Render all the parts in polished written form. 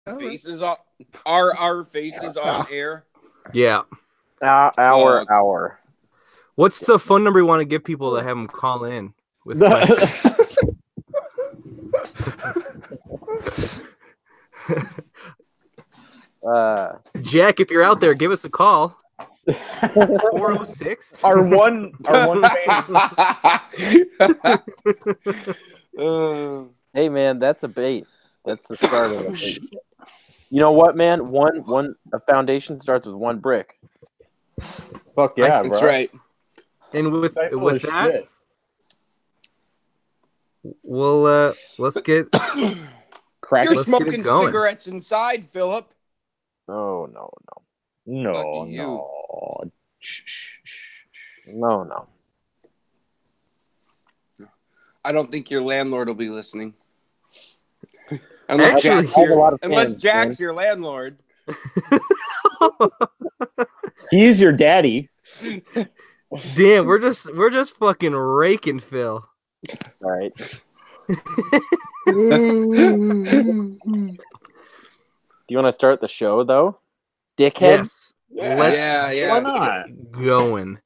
faces on our faces on air. Yeah. Hour. What's the phone number you want to give people to have them call in with questions? Jack, if you're out there, give us a call. 406. Our one Hey man, that's a base. That's the start of it. You know what, man? A foundation starts with one brick. Fuck yeah, bro. That's right. And with that, shit. we'll let's get Crack. You're Let's get it smoking going. cigarettes inside, Philip. No. Lucky you. No. I don't think your landlord will be listening. Unless Actually, Jack's your landlord. He's your daddy. Damn, we're just fucking raking Phil. All right. Do you want to start the show though, dickhead? Yes. Let's Why not? get going.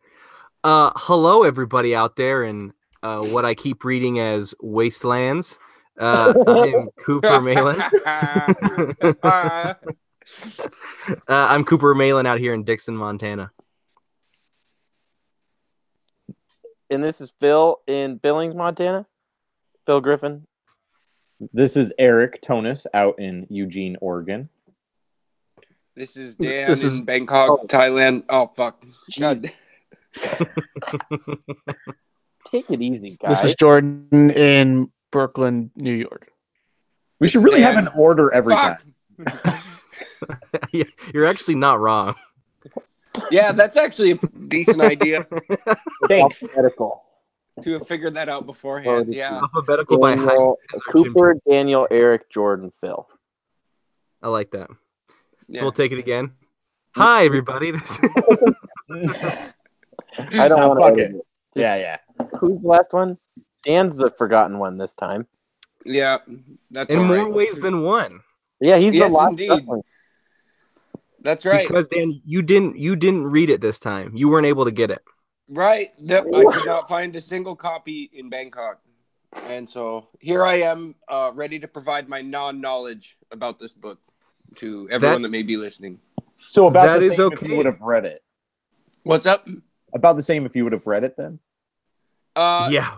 Hello, everybody out there in what I keep reading as wastelands. I am Cooper Malin. I'm Cooper Malin out here in Dixon, Montana. And this is Phil in Billings, Montana. Phil Griffin. This is Eric Tonis out in Eugene, Oregon. This is Dan in Bangkok, Thailand. Oh, fuck. God. Take it easy, guys. This is Jordan in Brooklyn, New York. We should really have an order every time. You're actually not wrong. Yeah, that's actually a decent idea. Thanks. Alphabetical. To have figured that out beforehand. Yeah. Alphabetical by height. Cooper, Daniel, Eric, Jordan, Phil. I like that. Yeah. So we'll take it again. Hi, everybody. I don't want to. Yeah. Who's the last one? Dan's the forgotten one this time. Yeah, that's in all more right. ways than one. Yeah, he's Yes, the last indeed. one. That's right. Because Dan, you didn't read it this time. You weren't able to get it. Right. Yep. I could not find a single copy in Bangkok. And so here I am, ready to provide my non-knowledge about this book to everyone that may be listening. So about That the is same okay. if you would have read it. What's up? About the same if you would have read it then? Yeah.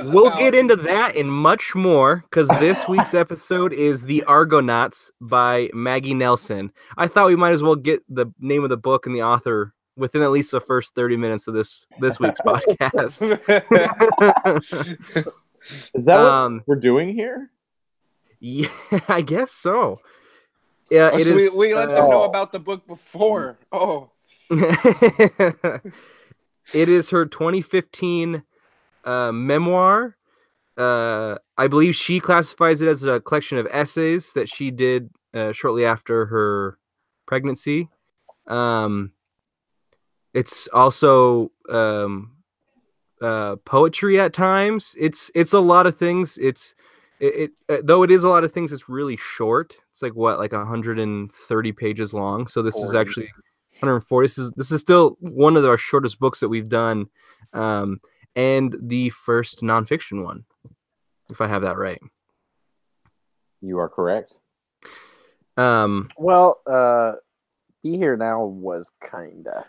We'll get into that and much more because this week's episode is The Argonauts by Maggie Nelson. I thought we might as well get the name of the book and the author within at least the first 30 minutes of this week's podcast. Is that what we're doing here? Yeah, I guess so. Yeah, Oh, it so is. we let them know about the book before. Oh. It is her 2015 memoir. I believe she classifies it as a collection of essays that she did shortly after her pregnancy. It's also poetry at times. It's a lot of things. Though it is a lot of things, it's really short. It's like 130 pages long. So this is actually 140. This is still one of our shortest books that we've done, and the first nonfiction one, if I have that right. You are correct. Well, Be Here Now was kinda.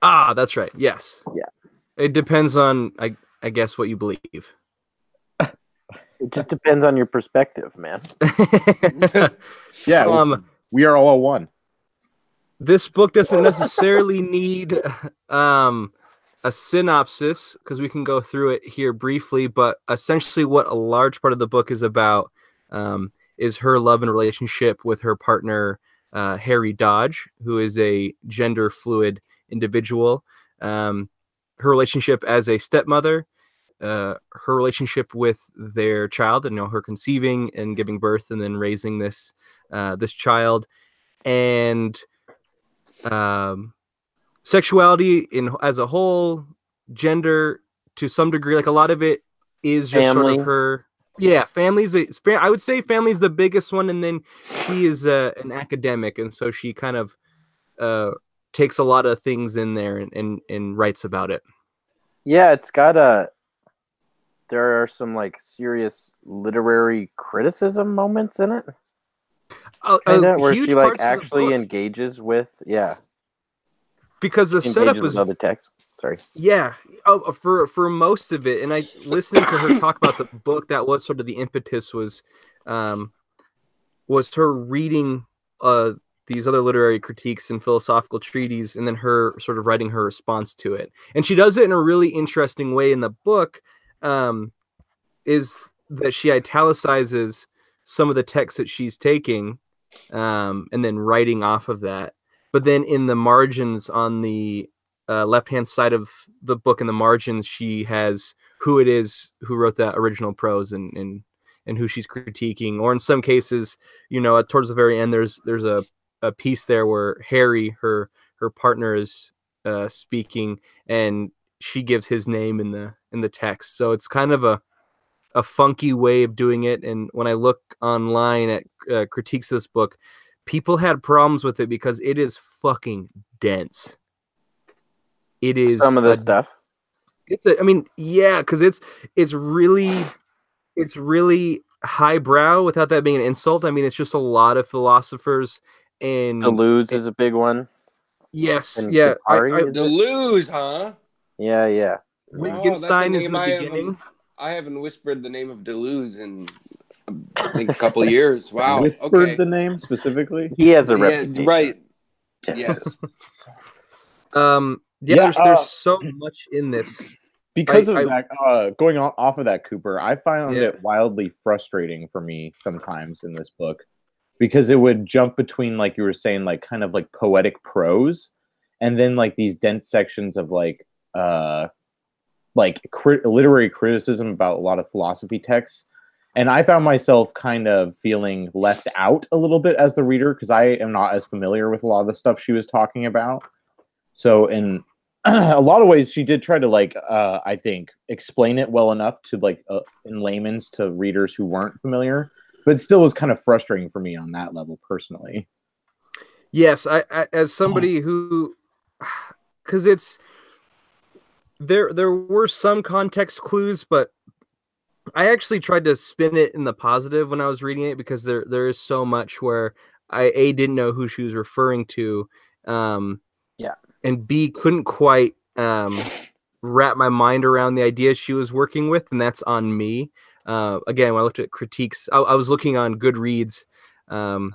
That's right. Yes. Yeah. It depends on, I guess, what you believe. It just depends on your perspective, man. Yeah, we are all one. This book doesn't necessarily need a synopsis because we can go through it here briefly, but essentially what a large part of the book is about is her love and relationship with her partner, Harry Dodge, who is a gender fluid individual. Her relationship as a stepmother, her relationship with their child, and her conceiving and giving birth and then raising this child, and sexuality as a whole, gender to some degree. Like a lot of it is just family. sort of her Yeah, I would say family's the biggest one, and then she is an academic, and so she kind of takes a lot of things in there and writes about it. Yeah, it's got there are some like serious literary criticism moments in it. Kind of where she like actually engages with because the setup with other text. Sorry. Yeah, for most of it, and I listening to her talk about the book. That was sort of the impetus was her reading these other literary critiques and philosophical treatises, and then her sort of writing her response to it. And she does it in a really interesting way in the book. Is that she italicizes some of the text that she's taking, and then writing off of that. But then in the margins on the left-hand side of the book, in the margins, she has who it is who wrote that original prose and who she's critiquing. Or in some cases, towards the very end, there's a piece there where Harry, her partner, is speaking, and she gives his name in the text. So it's kind of a funky way of doing it. And when I look online at critiques of this book, people had problems with it because it is fucking dense. It is some of the stuff. Because it's really highbrow without that being an insult. I mean, it's just a lot of philosophers, and Deleuze is a big one. Yes, and yeah. Deleuze, huh? Yeah. Wittgenstein is in the beginning. I haven't whispered the name of Deleuze in I think a couple of years. Wow. Whispered the name specifically? He has a reputation. Right. Yes. There's so much in this. Because of that, going off of that, Cooper, I found it wildly frustrating for me sometimes in this book, because it would jump between, like you were saying, like kind of like poetic prose, and then like these dense sections of literary criticism about a lot of philosophy texts. And I found myself kind of feeling left out a little bit as the reader, because I am not as familiar with a lot of the stuff she was talking about. So in a lot of ways, she did try to I think explain it well enough to in layman's to readers who weren't familiar, but it still was kind of frustrating for me on that level personally. Yes, I as somebody who, because it's there were some context clues, but I actually tried to spin it in the positive when I was reading it, because there is so much where I didn't know who she was referring to, and B, couldn't quite wrap my mind around the idea she was working with, and that's on me. Again, when I looked at critiques, I was looking on Goodreads for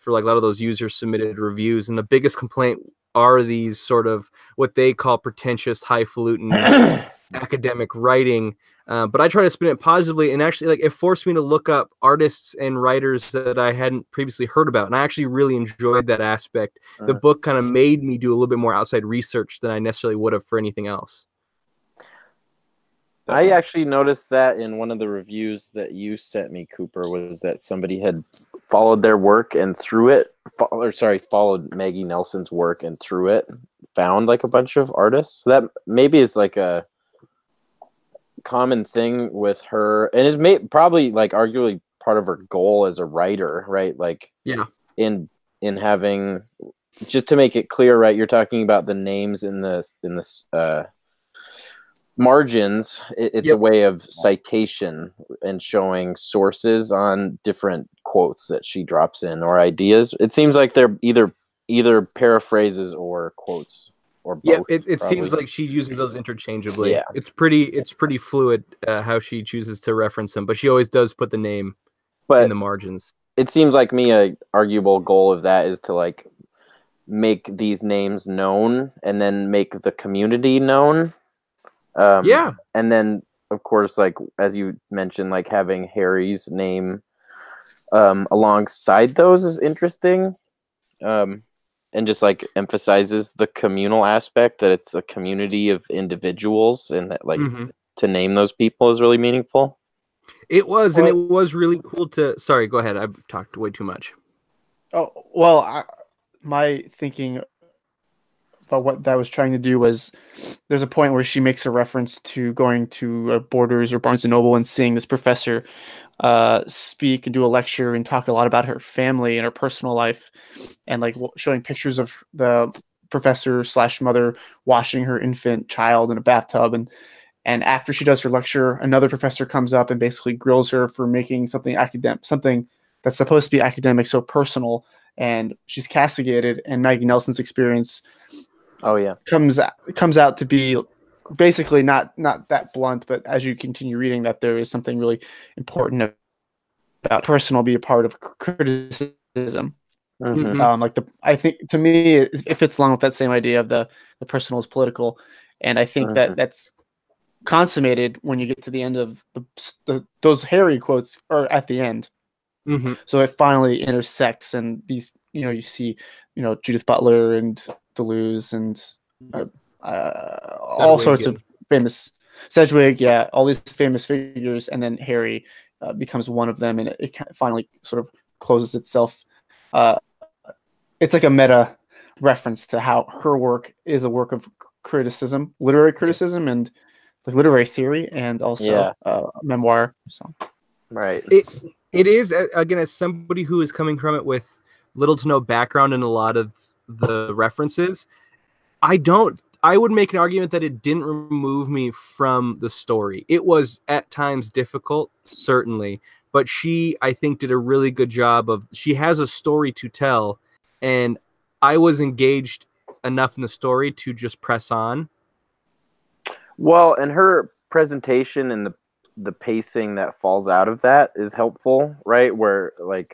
like a lot of those user submitted reviews, and the biggest complaint are these sort of what they call pretentious, highfalutin academic writing. But I try to spin it positively, and actually, it forced me to look up artists and writers that I hadn't previously heard about, and I actually really enjoyed that aspect. The book kind of made me do a little bit more outside research than I necessarily would have for anything else. I actually noticed that in one of the reviews that you sent me, Cooper, was that somebody had followed their work and through it, followed Maggie Nelson's work and through it found like a bunch of artists. So that maybe is like a common thing with her, and is probably like arguably part of her goal as a writer, right? Like, in having, just to make it clear, right? You're talking about the names in this margins. It's a way of citation and showing sources on different quotes that she drops in or ideas. It seems like they're either paraphrases or quotes. Or both, it seems like she uses those interchangeably. Yeah, it's pretty fluid how she chooses to reference them, but she always does put the name in the margins. It seems like a arguable goal of that is to like make these names known and then make the community known. And then of course, like as you mentioned, like having Harry's name alongside those is interesting. And just like emphasizes the communal aspect, that it's a community of individuals, and that like to name those people is really meaningful. It was, and it was really cool to. Sorry, go ahead. I've talked way too much. Oh well, my thinking what that was trying to do was, there's a point where she makes a reference to going to Borders or Barnes and Noble and seeing this professor speak and do a lecture and talk a lot about her family and her personal life, and like showing pictures of the professor / mother washing her infant child in a bathtub, and after she does her lecture, another professor comes up and basically grills her for making something that's supposed to be academic so personal, and she's castigated. And Maggie Nelson's experience comes out to be basically not that blunt, but as you continue reading, that there is something really important about personal be a part of criticism. I think to me it fits along with that same idea of the personal is political, and I think that's consummated when you get to the end of those Harry quotes are at the end. So it finally intersects, and these, you see, Judith Butler and Deleuze and all sorts of famous Sedgwick, all these famous figures, and then Harry becomes one of them, and it finally sort of closes itself. It's like a meta reference to how her work is a work of criticism, literary criticism, and like literary theory, and also memoir. So, right. It is, again, as somebody who is coming from it with little to no background in a lot of the references, I would make an argument that it didn't remove me from the story. It was at times difficult, certainly, but she, I think, did a really good job she has a story to tell, and I was engaged enough in the story to just press on. Well, and her presentation and the pacing that falls out of that is helpful, right? Where like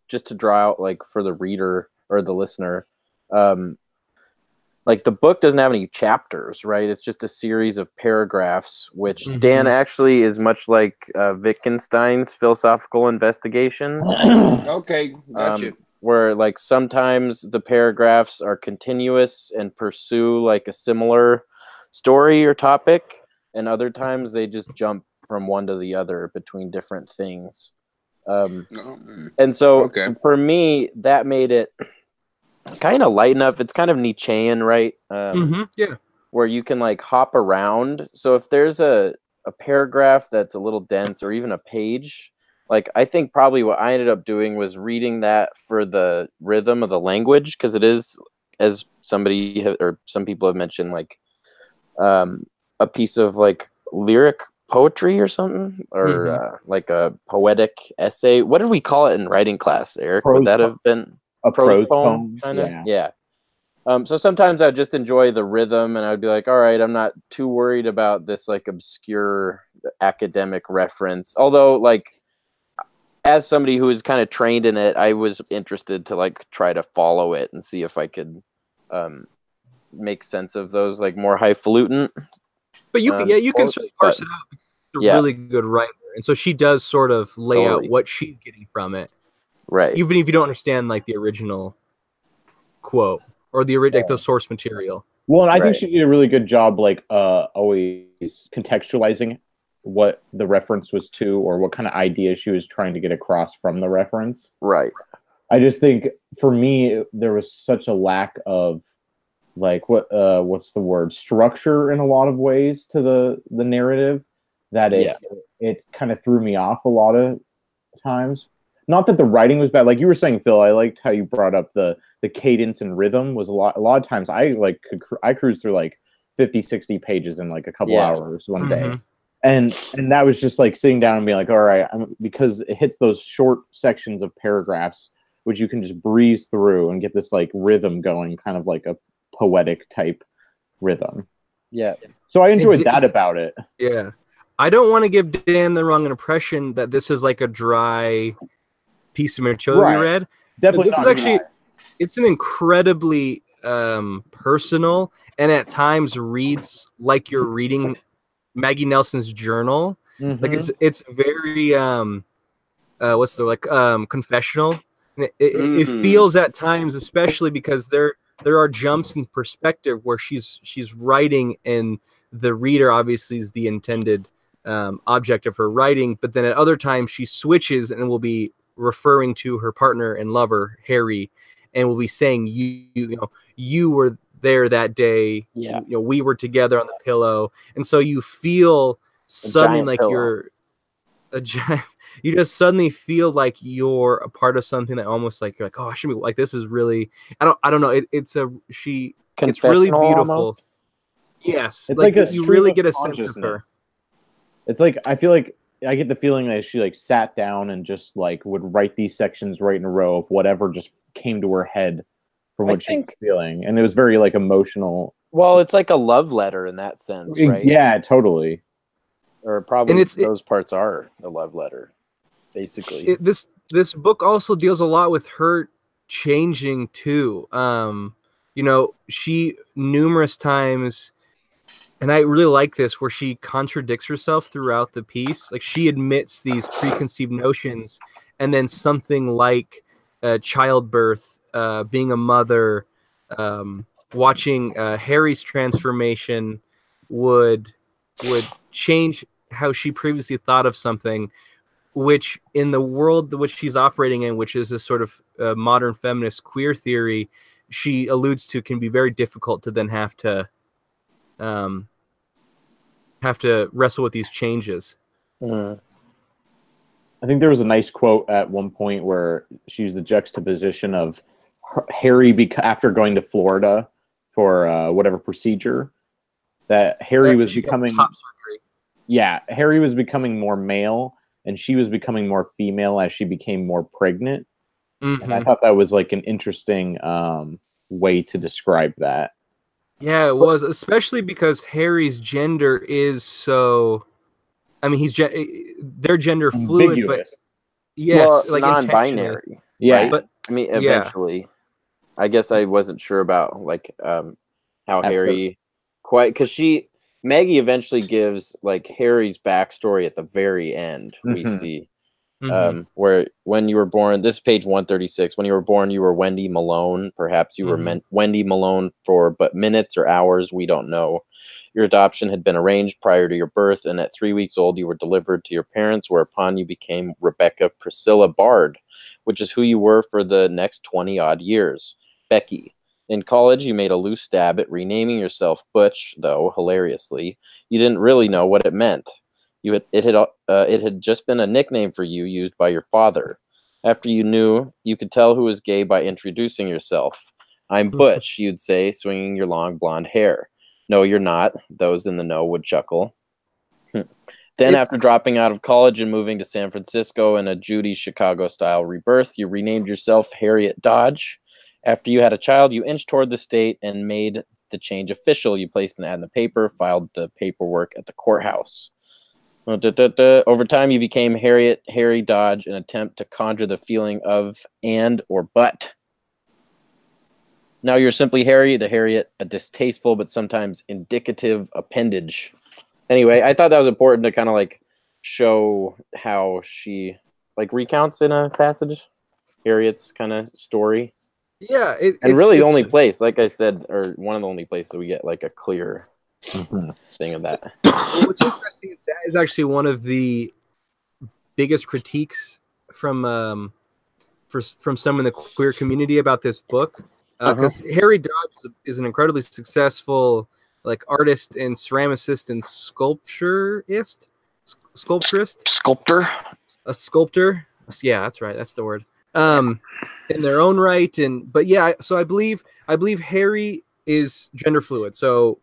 just to draw out, like, for the reader or the listener, like the book doesn't have any chapters, right? It's just a series of paragraphs, which Dan actually is much like Wittgenstein's philosophical investigation. Okay, gotcha. Where like sometimes the paragraphs are continuous and pursue like a similar story or topic, and other times they just jump from one to the other between different things. And so for me, that made it kind of light enough. It's kind of Nietzschean, right? Where you can like hop around. So if there's a paragraph that's a little dense, or even a page, like I think probably what I ended up doing was reading that for the rhythm of the language, because it is, as some people have mentioned, like a piece of like lyric poetry or something, or like a poetic essay. What did we call it in writing class, Eric? Would that have been a prose poem? Kind of? Yeah. So sometimes I'd just enjoy the rhythm, and I'd be like, all right, I'm not too worried about this like obscure academic reference. Although, like, as somebody who is kind of trained in it, I was interested to like try to follow it and see if I could make sense of those like more highfalutin. But you can certainly parse it out. She's a really good writer, and so she does sort of lay out what she's getting from it, right? Even if you don't understand like the original quote or the source material. Well, and I think she did a really good job, like always contextualizing what the reference was to, or what kind of idea she was trying to get across from the reference. Right. I just think for me there was such a lack of like what's the word, structure in a lot of ways to the narrative, that it kind of threw me off a lot of times. Not that the writing was bad, like you were saying, Phil. I liked how you brought up the cadence and rhythm was a lot of times I cruised through like 50-60 pages in like a couple hours one day, and that was just like sitting down and being like, all right, because it hits those short sections of paragraphs which you can just breeze through and get this like rhythm going, kind of like a poetic type rhythm. Yeah. So I enjoyed that about it. Yeah. I don't want to give Dan the wrong impression that this is like a dry piece of material we read. Definitely. This is actually, it's an incredibly personal, and at times reads like you're reading Maggie Nelson's journal. Like it's very confessional. It feels at times, especially because there are jumps in perspective where she's writing, and the reader obviously is the intended object of her writing, but then at other times she switches and will be referring to her partner and lover Harry, and will be saying you were there that day. Yeah. You know, we were together on the pillow, and so you feel suddenly giant like pillow. you're a giant. You just suddenly feel like you're a part of something that almost like you're like, oh, I should be like, this is really. I don't know. It's really Confessional beautiful. almost? Yes, It's like a you stream really of get a sense of her. consciousness. It's like I feel like I get the feeling that she like sat down and just like would write these sections right in a row of whatever just came to her head from what she was feeling, and it was very like emotional. Well, it's like a love letter in that sense, right? Yeah, totally. Or probably And those parts are a love letter, basically. This book also deals a lot with her changing too. You know, she numerous times, and I really like this, where she contradicts herself throughout the piece. Like she admits these preconceived notions, and then something like childbirth, being a mother, watching Harry's transformation would change how she previously thought of something, which in the world which she's operating in, which is a sort of modern feminist queer theory, she alludes to can be very difficult to then have to wrestle with these changes. Mm. I think there was a nice quote at one point where she used the juxtaposition of Harry after going to Florida for whatever procedure, that Harry was becoming top surgery. Yeah, Harry was becoming more male, and she was becoming more female as she became more pregnant. Mm-hmm. And I thought that was like an interesting way to describe that. Yeah, it was, especially because Harry's gender is so. I mean, they're gender fluid, ambiguous. but yes, well, like non-binary. Yeah, right? but I mean, eventually. I guess I wasn't sure about like how Harry because Maggie eventually gives like Harry's backstory at the very end. We see where when you were born, this is page 136. When you were born, you were Wendy Malone. Perhaps you were Wendy Malone for but minutes or hours. We don't know. Your adoption had been arranged prior to your birth, and at 3 weeks old, you were delivered to your parents, whereupon you became Rebecca Priscilla Bard, which is who you were for the next 20-odd years. Becky. In college, you made a loose stab at renaming yourself Butch, though, hilariously. You didn't really know what it meant. It had just been a nickname for you used by your father. After you knew, you could tell who was gay by introducing yourself. I'm Butch, you'd say, swinging your long blonde hair. No, you're not. Those in the know would chuckle. Then, after dropping out of college and moving to San Francisco in a Judy Chicago-style rebirth, you renamed yourself Harriet Dodge. After you had a child, you inched toward the state and made the change official. You placed an ad in the paper, filed the paperwork at the courthouse. Over time, you became Harry Dodge, an attempt to conjure the feeling of and or but. Now you're simply Harry, the Harriet, a distasteful but sometimes indicative appendage. Anyway, I thought that was important to kind of like show how she like recounts in a passage Harriet's kind of story. Yeah, and really the only place, like I said, or one of the only places we get like a clear thing of that. Well, what's interesting is that is actually one of the biggest critiques from some in the queer community about this book. Because Harry Dodge is an incredibly successful like artist and ceramicist and sculptor. A sculptor. Yeah, that's right. That's the word. In their own right, but yeah. So I believe Harry is gender fluid. So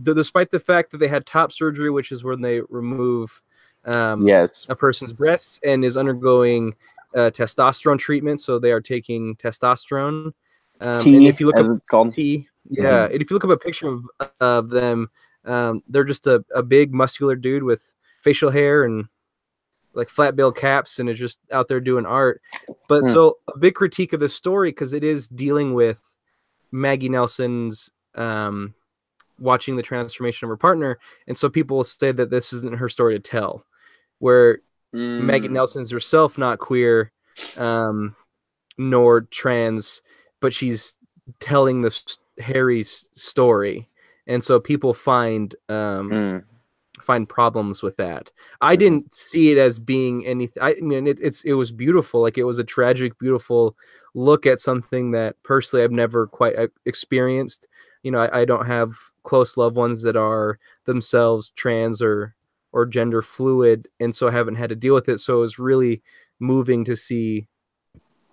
despite the fact that they had top surgery, which is when they remove a person's breasts, and is undergoing testosterone treatment, so they are taking testosterone. And if you look up T, and if you look up a picture of them, they're just a big muscular dude with facial hair and like flat bill caps, and is just out there doing art. But so a big critique of the story, because it is dealing with Maggie Nelson's watching the transformation of her partner, and so people will say that this isn't her story to tell, where Maggie Nelson is herself not queer nor trans, but she's telling Harry's story, and so people find find problems with that. I didn't see it as being anything. I mean, it was beautiful. Like, it was a tragic, beautiful look at something that personally I've never quite experienced. You know, I don't have close loved ones that are themselves trans or gender fluid, and so I haven't had to deal with it. So it was really moving to see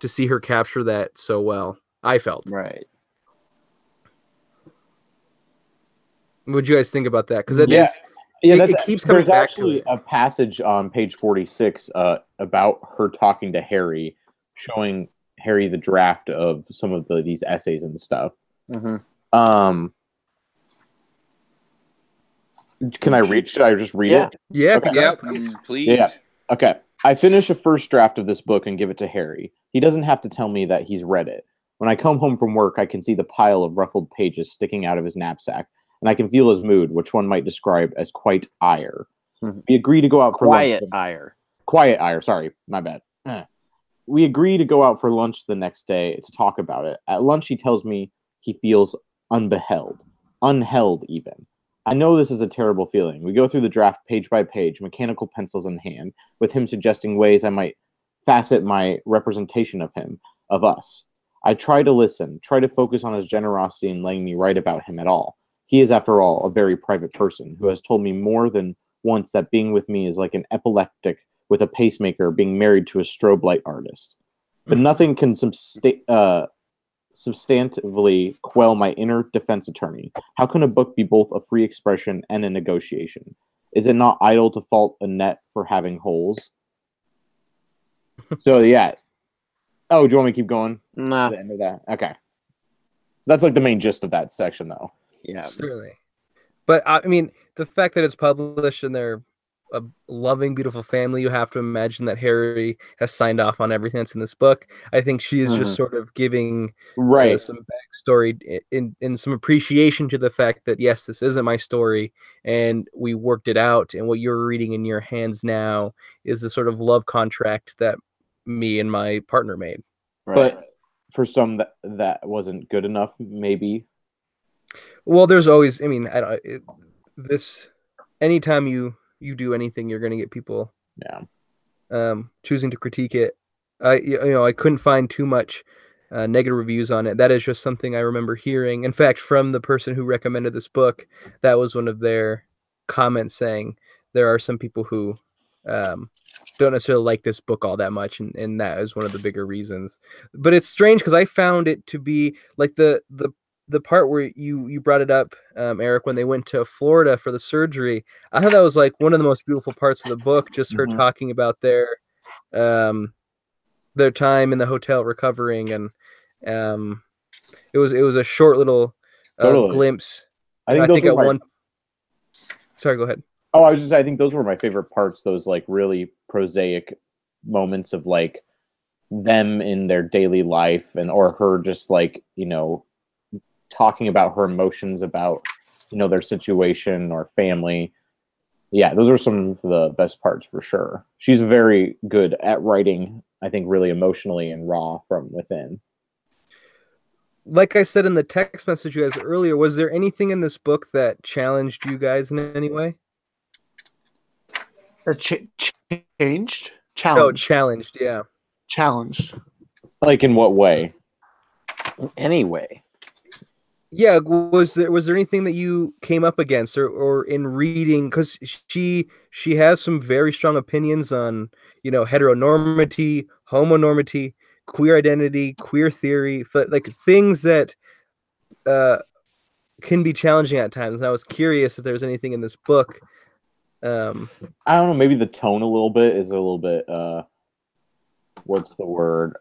her capture that so well. I felt. Right. What do you guys think about that? Because it keeps coming there's back actually to it. a passage on page 46 about her talking to Harry, showing Harry the draft of some of these essays and stuff. Mm-hmm. Can I read? Should I just read it? Yeah, Okay. Yeah, please. Yeah. Okay. I finish a first draft of this book and give it to Harry. He doesn't have to tell me that he's read it. When I come home from work, I can see the pile of ruffled pages sticking out of his knapsack, and I can feel his mood, which one might describe as quite ire. Mm-hmm. We agree to go out for lunch. Quiet ire. Sorry, my bad. We agree to go out for lunch the next day to talk about it. At lunch, he tells me he feels unheld even. I know this is a terrible feeling. We go through the draft page by page, mechanical pencils in hand, with him suggesting ways I might facet my representation of us. I try to listen, try to focus on his generosity and letting me write about him at all. He is, after all, a very private person who has told me more than once that being with me is like an epileptic with a pacemaker being married to a strobe light artist. But nothing can substantively quell my inner defense attorney. How can a book be both a free expression and a negotiation? Is it not idle to fault a net for having holes? So, yeah. Oh, do you want me to keep going? Nah. The end of that? Okay. That's like the main gist of that section, though. Yeah. Certainly. But, I mean, the fact that it's published and they're a loving, beautiful family, you have to imagine that Harry has signed off on everything that's in this book. I think she is just sort of giving some backstory and some appreciation to the fact that, yes, this isn't my story and we worked it out, and what you're reading in your hands now is the sort of love contract that me and my partner made. Right. But for some that wasn't good enough, maybe. Well, there's always, I mean, anytime you do anything, you're going to get people choosing to critique it. I couldn't find too much negative reviews on it. That is just something I remember hearing. In fact, from the person who recommended this book, that was one of their comments, saying there are some people who don't necessarily like this book all that much, and that is one of the bigger reasons. But it's strange because I found it to be like the part where you brought it up, Eric, when they went to Florida for the surgery. I thought that was like one of the most beautiful parts of the book, just her talking about their time in the hotel recovering, and it was a short little glimpse. I think at one. Sorry, go ahead. Oh, I think those were my favorite parts. Those like really prosaic moments of like them in their daily life, or her just like, talking about her emotions about, their situation or family. Yeah, those are some of the best parts for sure. She's very good at writing, I think, really emotionally and raw from within. Like I said in the text message you guys earlier, was there anything in this book that challenged you guys in any way? Or changed? Challenged. Oh, challenged, yeah. Challenged. Like in what way? Anyway. Yeah, was there anything that you came up against or in reading, because she has some very strong opinions on, heteronormity, homonormity, queer identity, queer theory, like things that can be challenging at times. And I was curious if there's anything in this book. I don't know, maybe the tone a little bit is a little bit what's the word?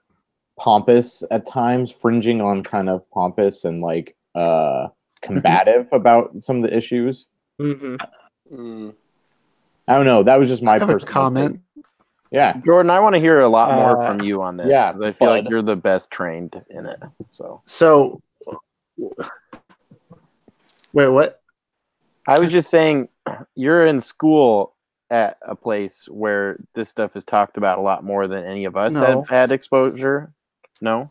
Pompous at times, fringing on kind of pompous and like combative about some of the issues. Mm-hmm. I don't know. That was just my personal comment. Yeah, Jordan, I want to hear a lot more from you on this. Yeah, I feel like you're the best trained in it. So, wait, what? I was just saying, you're in school at a place where this stuff is talked about a lot more than any of us have had exposure. No.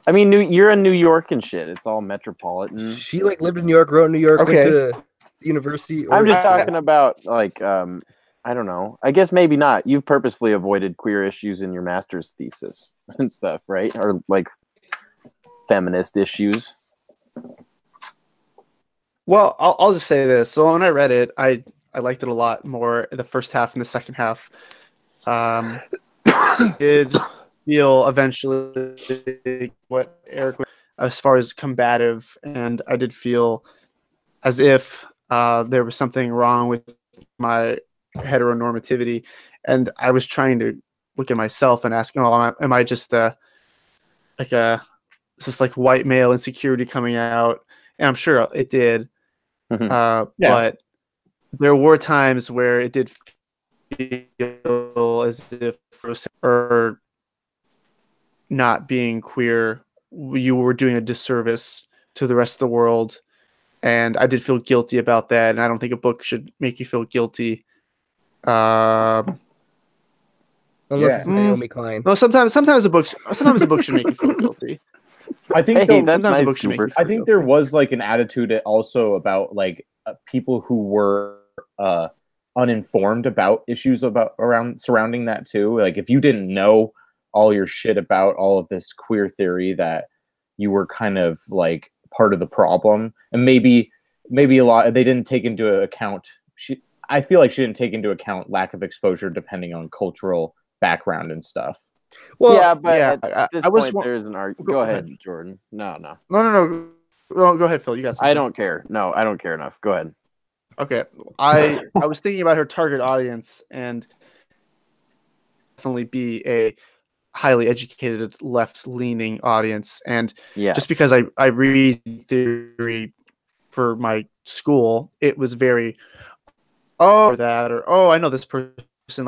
I mean, you're in New York and shit. It's all metropolitan. She lived in New York, wrote in New York. Okay. university? I'm Or just talking about like I don't know. I guess maybe not. You've purposefully avoided queer issues in your master's thesis and stuff, right? Or like feminist issues. Well, I'll just say this. So when I read it, I liked it a lot more in the first half and the second half. Did feel eventually what Eric was, as far as combative, and I did feel as if there was something wrong with my heteronormativity, and I was trying to look at myself and ask, "Oh, am I just like a this like white male insecurity coming out?" And I'm sure it did, but there were times where it did feel as if or not being queer, you were doing a disservice to the rest of the world. And I did feel guilty about that. And I don't think a book should make you feel guilty. unless it's Naomi Klein. No, sometimes a book should make you feel guilty. I think Hey, that's sometimes nice, a book should make you Cooper. feel I think guilty. there was like an attitude also about like people who were uninformed about issues surrounding that too. Like if you didn't know all your shit about all of this queer theory, that you were kind of like part of the problem, and maybe a lot they didn't take into account. I feel like she didn't take into account lack of exposure depending on cultural background and stuff. Well, yeah, but yeah, at this I was point, there's an argument. Go ahead, Jordan. No. No. Go ahead, Phil. You got something. I don't care. No, I don't care enough. Go ahead. Okay. I was thinking about her target audience, and definitely be a highly educated left-leaning audience. And Yeah. just because I read theory for my school, it was very or that, or I know this person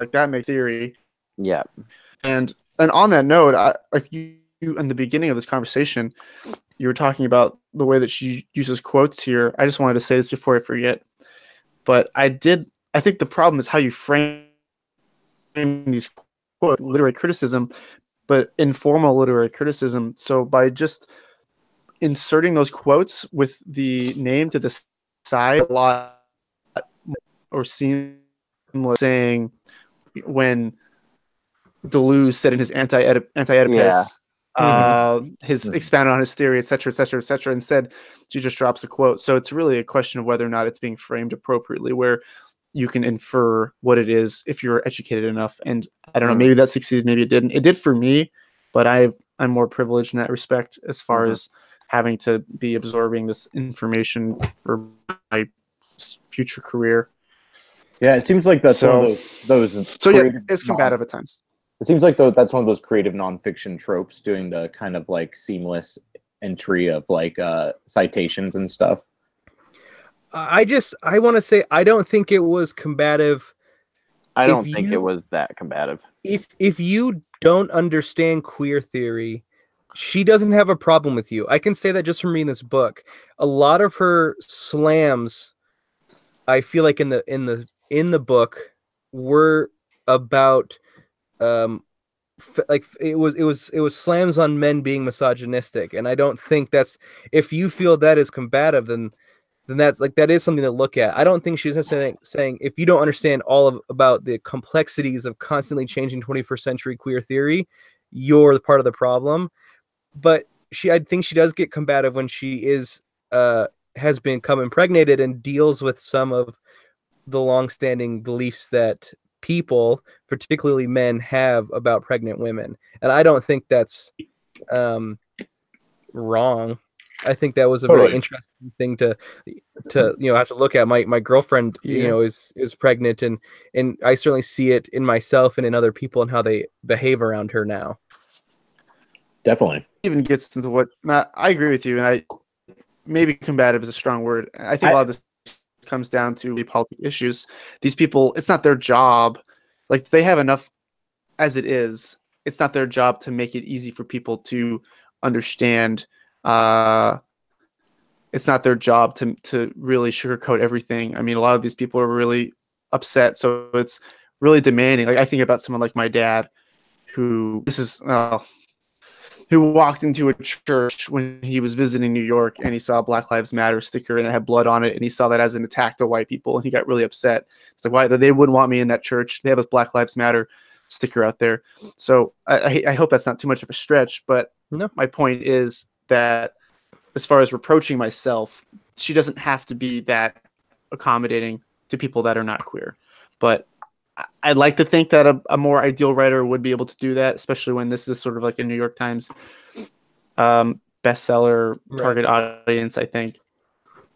like that makes theory. Yeah. And on that note, like you in the beginning of this conversation, you were talking about the way that she uses quotes here. I just wanted to say this before I forget. But I think the problem is how you frame these quotes, literary criticism, but informal literary criticism. So by just inserting those quotes with the name to the side a lot, or seamless, saying when Deleuze said in his anti-Oedipus, his expounded on his theory, etc., etc., etc. Instead, she just drops a quote. So it's really a question of whether or not it's being framed appropriately, where you can infer what it is if you're educated enough. And I don't know, maybe that succeeded, maybe it didn't. It did for me, but I'm more privileged in that respect as far as having to be absorbing this information for my future career. Yeah, it seems like that's one of those. So yeah, it's combative at times. It seems like that's one of those creative nonfiction tropes, doing the kind of like seamless entry of like citations and stuff. I want to say I don't think it was combative. I don't think it was that combative. If you don't understand queer theory, she doesn't have a problem with you. I can say that just from reading this book. A lot of her slams, I feel like in the book, were about like it was slams on men being misogynistic, and I don't think that's, if you feel that is combative, then that's like, that is something to look at. I don't think she's necessarily saying if you don't understand about the complexities of constantly changing 21st century queer theory, you're the part of the problem. But I think she does get combative when she has become impregnated and deals with some of the longstanding beliefs that people, particularly men, have about pregnant women. And I don't think that's wrong. I think that was a very interesting thing to have to look at. My girlfriend, is pregnant, and I certainly see it in myself and in other people and how they behave around her now. Definitely. Even gets into what I agree with you, and maybe combative is a strong word. I think a lot of this comes down to political issues. These people, it's not their job. Like, they have enough as it is. It's not their job to make it easy for people to understand. It's not their job to really sugarcoat everything. I mean, a lot of these people are really upset, so it's really demanding. Like, I think about someone like my dad, who who walked into a church when he was visiting New York and he saw a Black Lives Matter sticker and it had blood on it, and he saw that as an attack to white people, and he got really upset. It's like, why they wouldn't want me in that church? They have a Black Lives Matter sticker out there. So I hope that's not too much of a stretch, but No. my point is that as far as reproaching myself, she doesn't have to be that accommodating to people that are not queer. But I'd like to think that a more ideal writer would be able to do that, especially when this is sort of like a New York Times bestseller target audience, I think.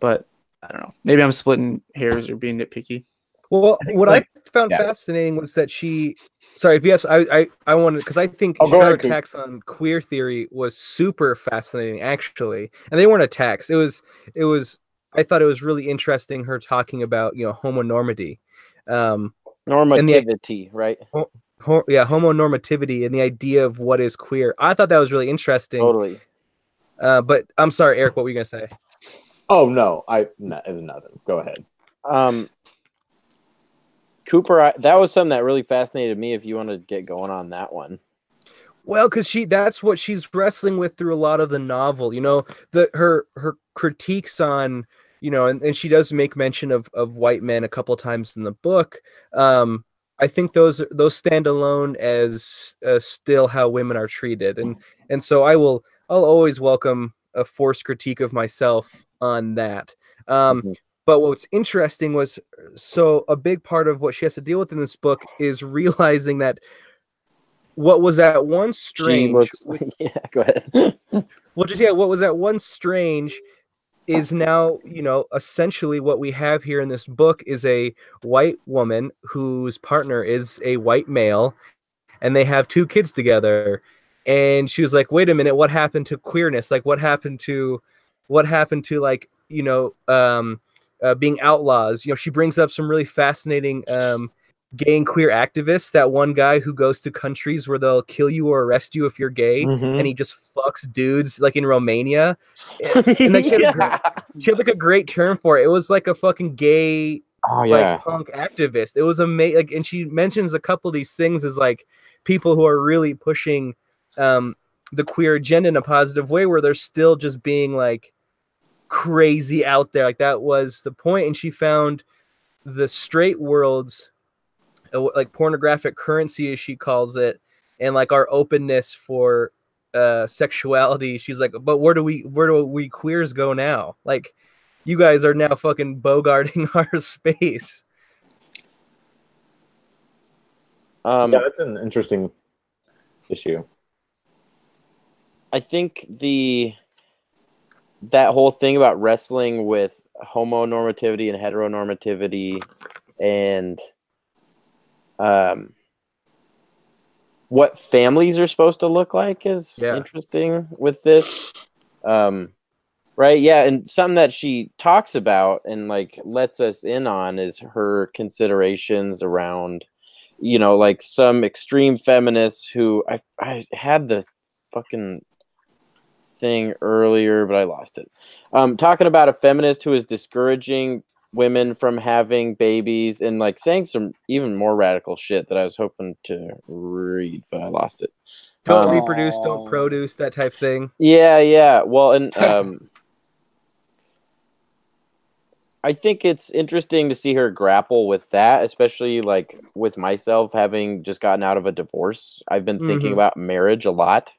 But I don't know. Maybe I'm splitting hairs or being nitpicky. Well, what I found yeah. fascinating was that she. Sorry, if yes, I wanted, because I think Oh, go her ahead, Coop. attacks on queer theory was super fascinating, actually. And they weren't attacks. It was. I thought it was really interesting her talking about homonormity, Normativity, right? homonormativity and the idea of what is queer. I thought that was really interesting. Totally. But I'm sorry, Eric, what were you gonna say? Oh no, it was nothing. Go ahead. Cooper, that was something that really fascinated me. If you want to get going on that one. Well, because that's what she's wrestling with through a lot of the novel. Her critiques on, and she does make mention of white men a couple times in the book. I think those stand alone as still how women are treated, and so I'll always welcome a forced critique of myself on that. But what's interesting was, so a big part of what she has to deal with in this book is realizing that what was at once strange. Yeah, go ahead. What was at once strange is now, essentially what we have here in this book is a white woman whose partner is a white male, and they have 2 kids together. And she was like, wait a minute, what happened to queerness? Like, what happened to like, being outlaws? She brings up some really fascinating gay and queer activists. That one guy who goes to countries where they'll kill you or arrest you if you're gay, and he just fucks dudes, like in Romania. And like, she had like a great term for it. It was like a fucking gay, like punk activist. It was amazing. Like, and she mentions a couple of these things as like people who are really pushing the queer agenda in a positive way, where they're still just being like crazy out there. Like, that was the point. And she found the straight world's like pornographic currency, as she calls it, and like our openness for sexuality. She's like, but where do we queers go now? Like, you guys are now fucking bogarting our space. Yeah, that's an interesting issue. I think that whole thing about wrestling with homonormativity and heteronormativity and what families are supposed to look like is interesting with this. Right, yeah, and something that she talks about and like lets us in on is her considerations around, like some extreme feminists who I had the fucking thing earlier, but I lost it. Talking about a feminist who is discouraging women from having babies and like saying some even more radical shit that I was hoping to read, but I lost it. Don't reproduce, don't produce, that type thing. Yeah. Well, and I think it's interesting to see her grapple with that, especially like with myself having just gotten out of a divorce. I've been thinking about marriage a lot,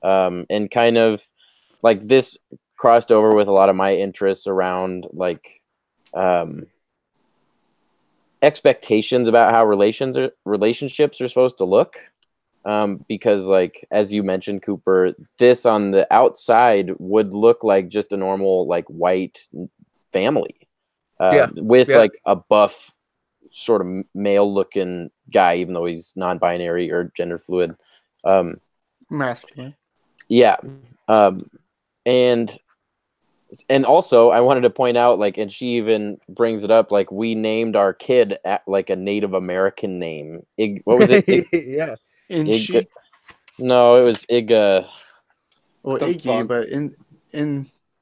and kind of like this crossed over with a lot of my interests around like expectations about how relationships are supposed to look. Because like, as you mentioned, Cooper, this on the outside would look like just a normal like white family. With like a buff sort of male looking guy, even though he's non-binary or gender fluid. Masculine. Yeah. And also I wanted to point out, like, and she even brings it up, like, we named our kid at like a Native American name. What was it? Yeah. Inshi? No, it was Iga. Well, Iggy, but in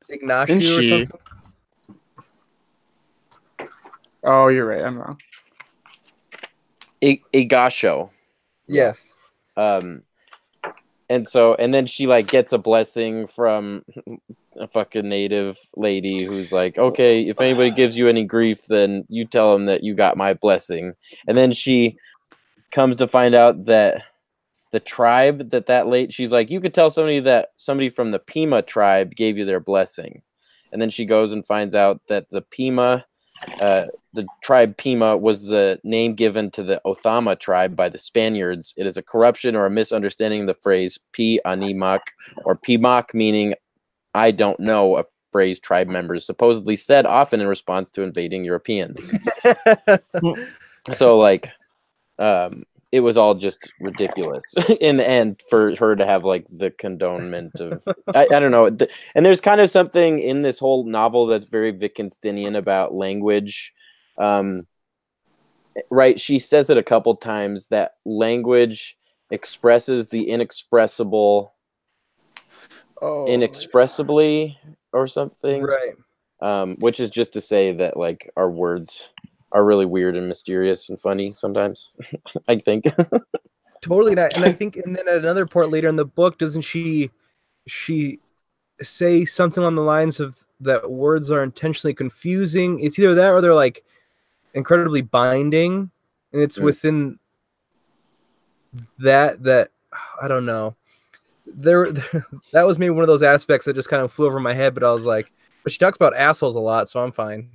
Ignacio or something. Oh, you're right. I'm wrong. Igasho. Yes. and then she like gets a blessing from a fucking native lady who's like, okay, if anybody gives you any grief, then you tell them that you got my blessing. And then she comes to find out that the tribe she's like, you could tell somebody from the Pima tribe gave you their blessing. And then she goes and finds out that the Pima, the tribe Pima was the name given to the Othama tribe by the Spaniards. It is a corruption or a misunderstanding of the phrase Pi Animak, or Pimak, meaning I don't know, a phrase tribe members supposedly said often in response to invading Europeans. So like, it was all just ridiculous in the end for her to have like the condonement of I don't know. And there's kind of something in this whole novel that's very Wittgensteinian about language. Right, she says it a couple times that language expresses the inexpressible inexpressibly or something. Right. Which is just to say that like our words are really weird and mysterious and funny sometimes. I think. Totally not. And I think, and then at another part later in the book, doesn't she say something on the lines of that words are intentionally confusing? It's either that or they're like incredibly binding, and it's within that I don't know. There that was maybe one of those aspects that just kind of flew over my head, but I was like, but she talks about assholes a lot, so I'm fine.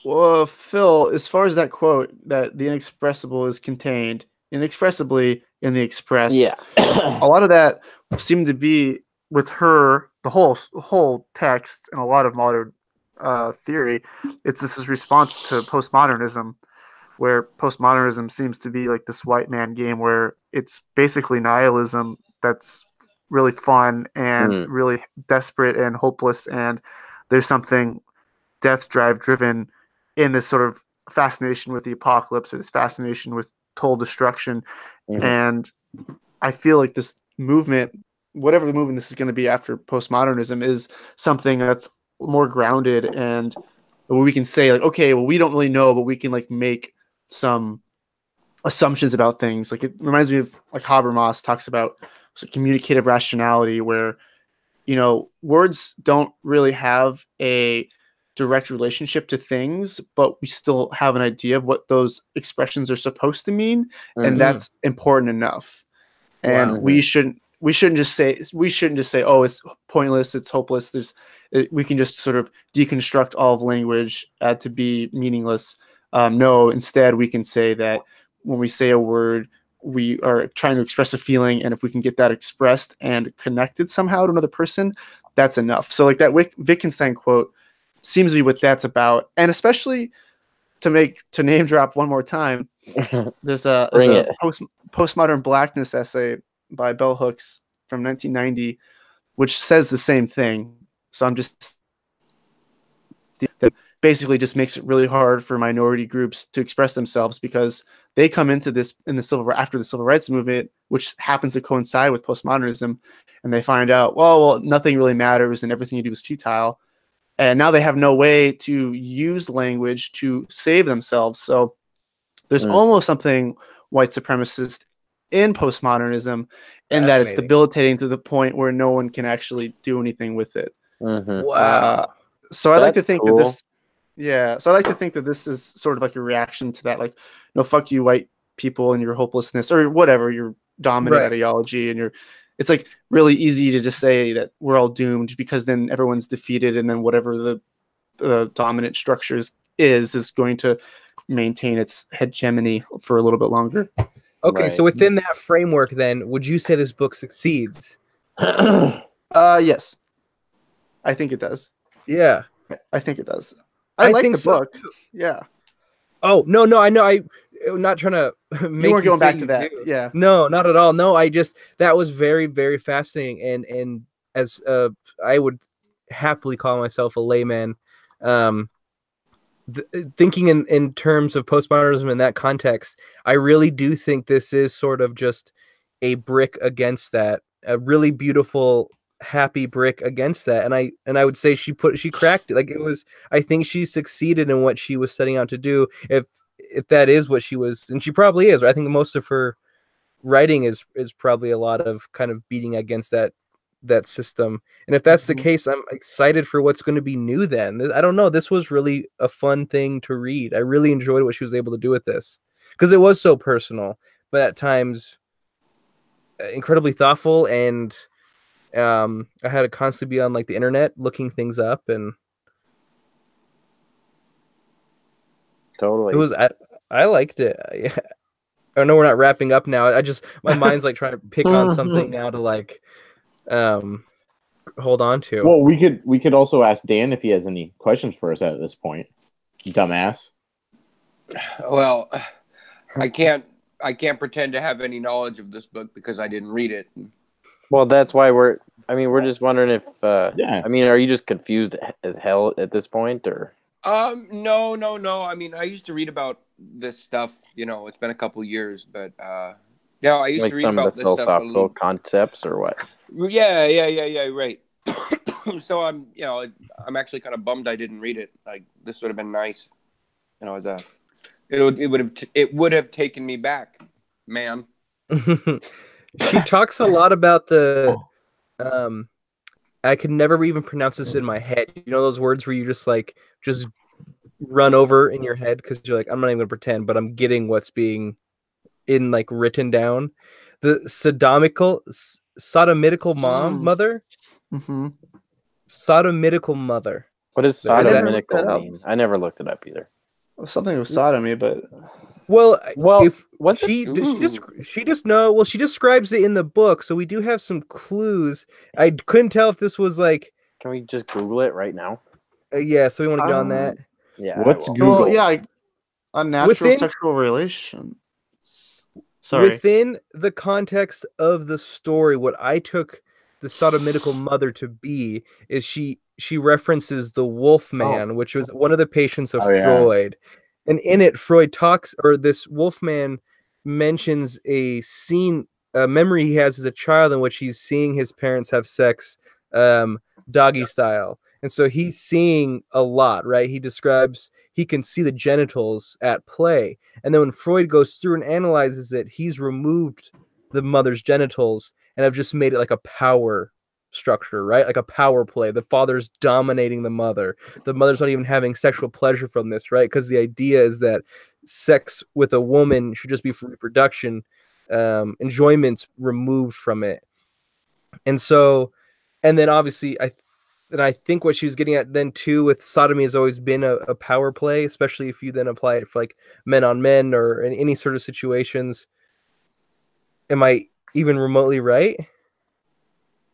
Well, Phil, as far as that quote, that the inexpressible is contained inexpressibly in the expressed, Yeah. a lot of that seemed to be with her, the whole text, and a lot of modern theory. It's this response to postmodernism, where postmodernism seems to be like this white man game where it's basically nihilism that's really fun and really desperate and hopeless, and there's something death drive driven in this sort of fascination with the apocalypse or this fascination with total destruction. And I feel like this movement, whatever the movement this is going to be after postmodernism, is something that's more grounded and where we can say like, okay, well, we don't really know, but we can like make some assumptions about things. Like it reminds me of like Habermas talks about communicative rationality, where, you know, words don't really have a direct relationship to things, but we still have an idea of what those expressions are supposed to mean, and that's important enough. And we shouldn't just say oh, it's pointless, it's hopeless. We can just sort of deconstruct all of language to be meaningless. No, instead we can say that when we say a word, we are trying to express a feeling, and if we can get that expressed and connected somehow to another person, that's enough. So like that Wittgenstein quote seems to be what that's about. And especially to name drop one more time, there's a postmodern blackness essay by Bell Hooks from 1990, which says the same thing. So I'm just that basically just makes it really hard for minority groups to express themselves, because they come into this after the civil rights movement, which happens to coincide with postmodernism, and they find out, well, nothing really matters and everything you do is futile. And now they have no way to use language to save themselves. So there's almost something white supremacist in postmodernism, in that it's debilitating to the point where no one can actually do anything with it. Wow. So I like to think that this, so I like to think that this is sort of like a reaction to that, like, no, fuck you, white people, and your hopelessness, or whatever, your dominant ideology, and it's like really easy to just say that we're all doomed, because then everyone's defeated, and then whatever the dominant structures is going to maintain its hegemony for a little bit longer. Okay, so within that framework, then, would you say this book succeeds? Yes, I think it does. I think it does. I like the book. Yeah. Oh, no, I know. I'm not trying to make you weren't going back to that. Yeah. No, not at all. No, that was very, very fascinating. And as I would happily call myself a layman, thinking in terms of postmodernism in that context, I really do think this is sort of just a brick against that, a really beautiful, happy brick against that. And I would say she cracked it. Like, it was, I think she succeeded in what she was setting out to do. If that is what she was, and she probably is. I think most of her writing is probably a lot of kind of beating against that system. And if that's the case, I'm excited for what's going to be new then. I don't know. This was really a fun thing to read. I really enjoyed what she was able to do with this because it was so personal, but at times incredibly thoughtful. And I had to constantly be on like the internet looking things up, and Totally. it was I liked it. I know we're not wrapping up now. My mind's like trying to pick on something now to like hold on to. Well, we could also ask Dan if he has any questions for us at this point. Dumbass. Well, I can't pretend to have any knowledge of this book because I didn't read it. Well, that's why we're just wondering if Yeah. I mean, are you just confused as hell at this point, or? No. I mean, I used to read about this stuff. You know, it's been a couple years, but yeah, I used Like to read some about of the this stuff. philosophical concepts, or what? Yeah, right. So I'm actually kind of bummed I didn't read it. Like, this would have been nice. You know, it would have taken me back, man. She talks a lot about the I could never even pronounce this in my head. You know those words where you just run over in your head because you're like, I'm not even gonna pretend, but I'm getting what's being in like written down. The sodomitical mother. Mm-hmm. Sodomitical mother. What does I never looked that sodomitical up. mean? I never looked it up either. Something with sodomy, but Well, if what's she describes it in the book, so we do have some clues. I couldn't tell if this was like Can we just Google it right now? yeah. So we want to get on that. Yeah. What's I will. Google? well, yeah, unnatural Within- sexual relation. Sorry. Within the context of the story, what I took the sodomitical mother to be is she references the Wolfman, which was one of the patients of Oh, yeah. Freud. And in it, Freud talks, or this Wolfman mentions a memory he has as a child in which he's seeing his parents have sex doggy style. And so he's seeing a lot, right? He describes, he can see the genitals at play. And then when Freud goes through and analyzes it, he's removed the mother's genitals and have just made it like a power structure, right? Like a power play. The father's dominating the mother. The mother's not even having sexual pleasure from this, right? Because the idea is that sex with a woman should just be for reproduction, enjoyment's removed from it. And so, and then obviously I think what she was getting at then too with sodomy has always been a power play, especially if you then apply it for like men on men or in any sort of situations. Am I even remotely right?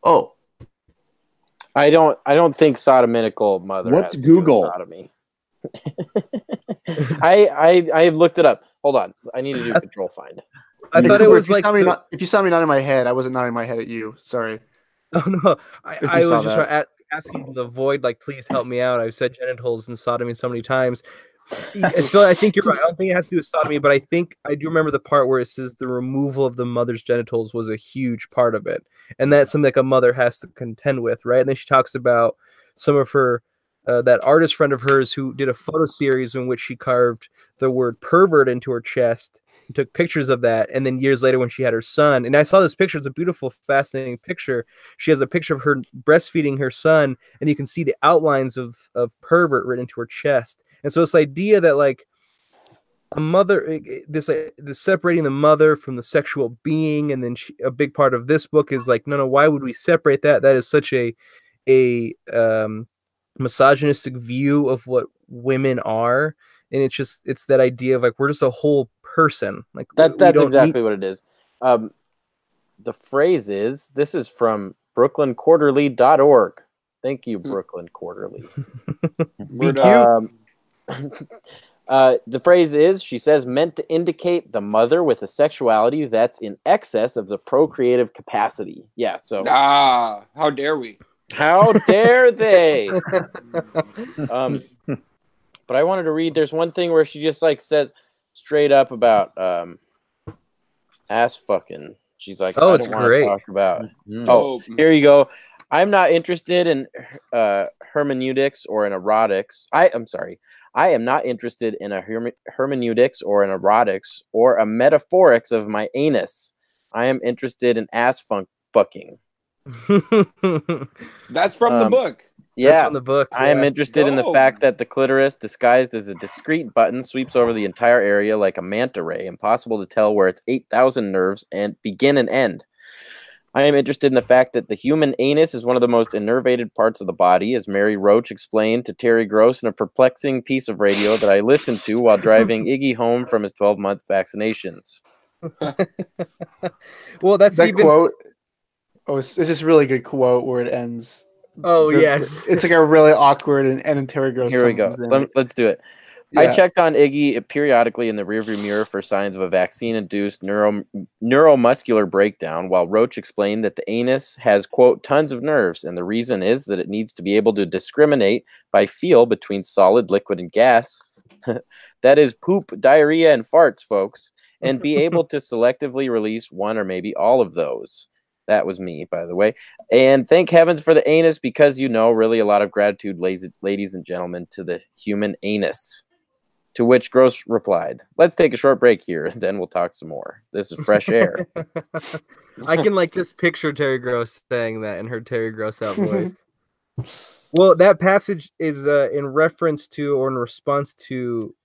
Oh, I don't think sodomitical mother. What's has to do with Google? Sodomy. I looked it up. Hold on. I need to do control find. I thought it Cooper, was like if you saw me not in my head, I wasn't nodding my head at you. Sorry. oh no, If you I saw was just that. asking the void, like, please help me out. I've said genitals and sodomy so many times. I think you're right. I don't think it has to do with sodomy, but I think I do remember the part where it says the removal of the mother's genitals was a huge part of it, and that's something like a mother has to contend with, right? And then she talks about some of her that artist friend of hers who did a photo series in which she carved the word pervert into her chest and took pictures of that. And then years later when she had her son, and I saw this picture, it's a beautiful, fascinating picture. She has a picture of her breastfeeding her son, and you can see the outlines of pervert written into her chest. And so this idea that like a mother, this separating the mother from the sexual being, and then a big part of this book is like, no, why would we separate that? That is such a misogynistic view of what women are, and it's that idea of like we're just a whole person. Like That's exactly what it is. The phrase is, this is from brooklynquarterly.org. Thank you, Brooklyn Quarterly. be cute. The phrase is, she says, meant to indicate the mother with a sexuality that's in excess of the procreative capacity. Yeah, so how dare we? How dare they? But I wanted to read. There's one thing where she just like says straight up about ass fucking. She's like, Oh, I it's don't want to great. talk about. Oh, Here you go. I'm not interested in hermeneutics or in erotics. I'm sorry. I am not interested in a hermeneutics or an erotics or a metaphorics of my anus. I am interested in ass fucking. That's from the book. Yeah, That's from the book. I am interested in the Go. fact that the clitoris, disguised as a discrete button, sweeps over the entire area like a manta ray, impossible to tell where its 8,000 nerves and begin and end. I am interested in the fact that the human anus is one of the most innervated parts of the body, as Mary Roach explained to Terry Gross in a perplexing piece of radio that I listened to while driving Iggy home from his 12-month vaccinations. Well, that's That even. quote. Oh, it's this really good quote where it ends. Oh, yes. It's like a really awkward and Terry Gross. Here we go. comes in. Let's do it. Yeah. I checked on Iggy periodically in the rearview mirror for signs of a vaccine-induced neuromuscular breakdown, while Roach explained that the anus has, quote, tons of nerves, and the reason is that it needs to be able to discriminate by feel between solid, liquid, and gas. That is poop, diarrhea, and farts, folks, and be able to selectively release one or maybe all of those. That was me, by the way. And thank heavens for the anus, because, really a lot of gratitude, ladies and gentlemen, to the human anus. To which Gross replied, "Let's take a short break here, and then we'll talk some more. This is fresh air." I can just picture Terry Gross saying that in her Terry Gross out voice. Well, that passage is in reference to or in response to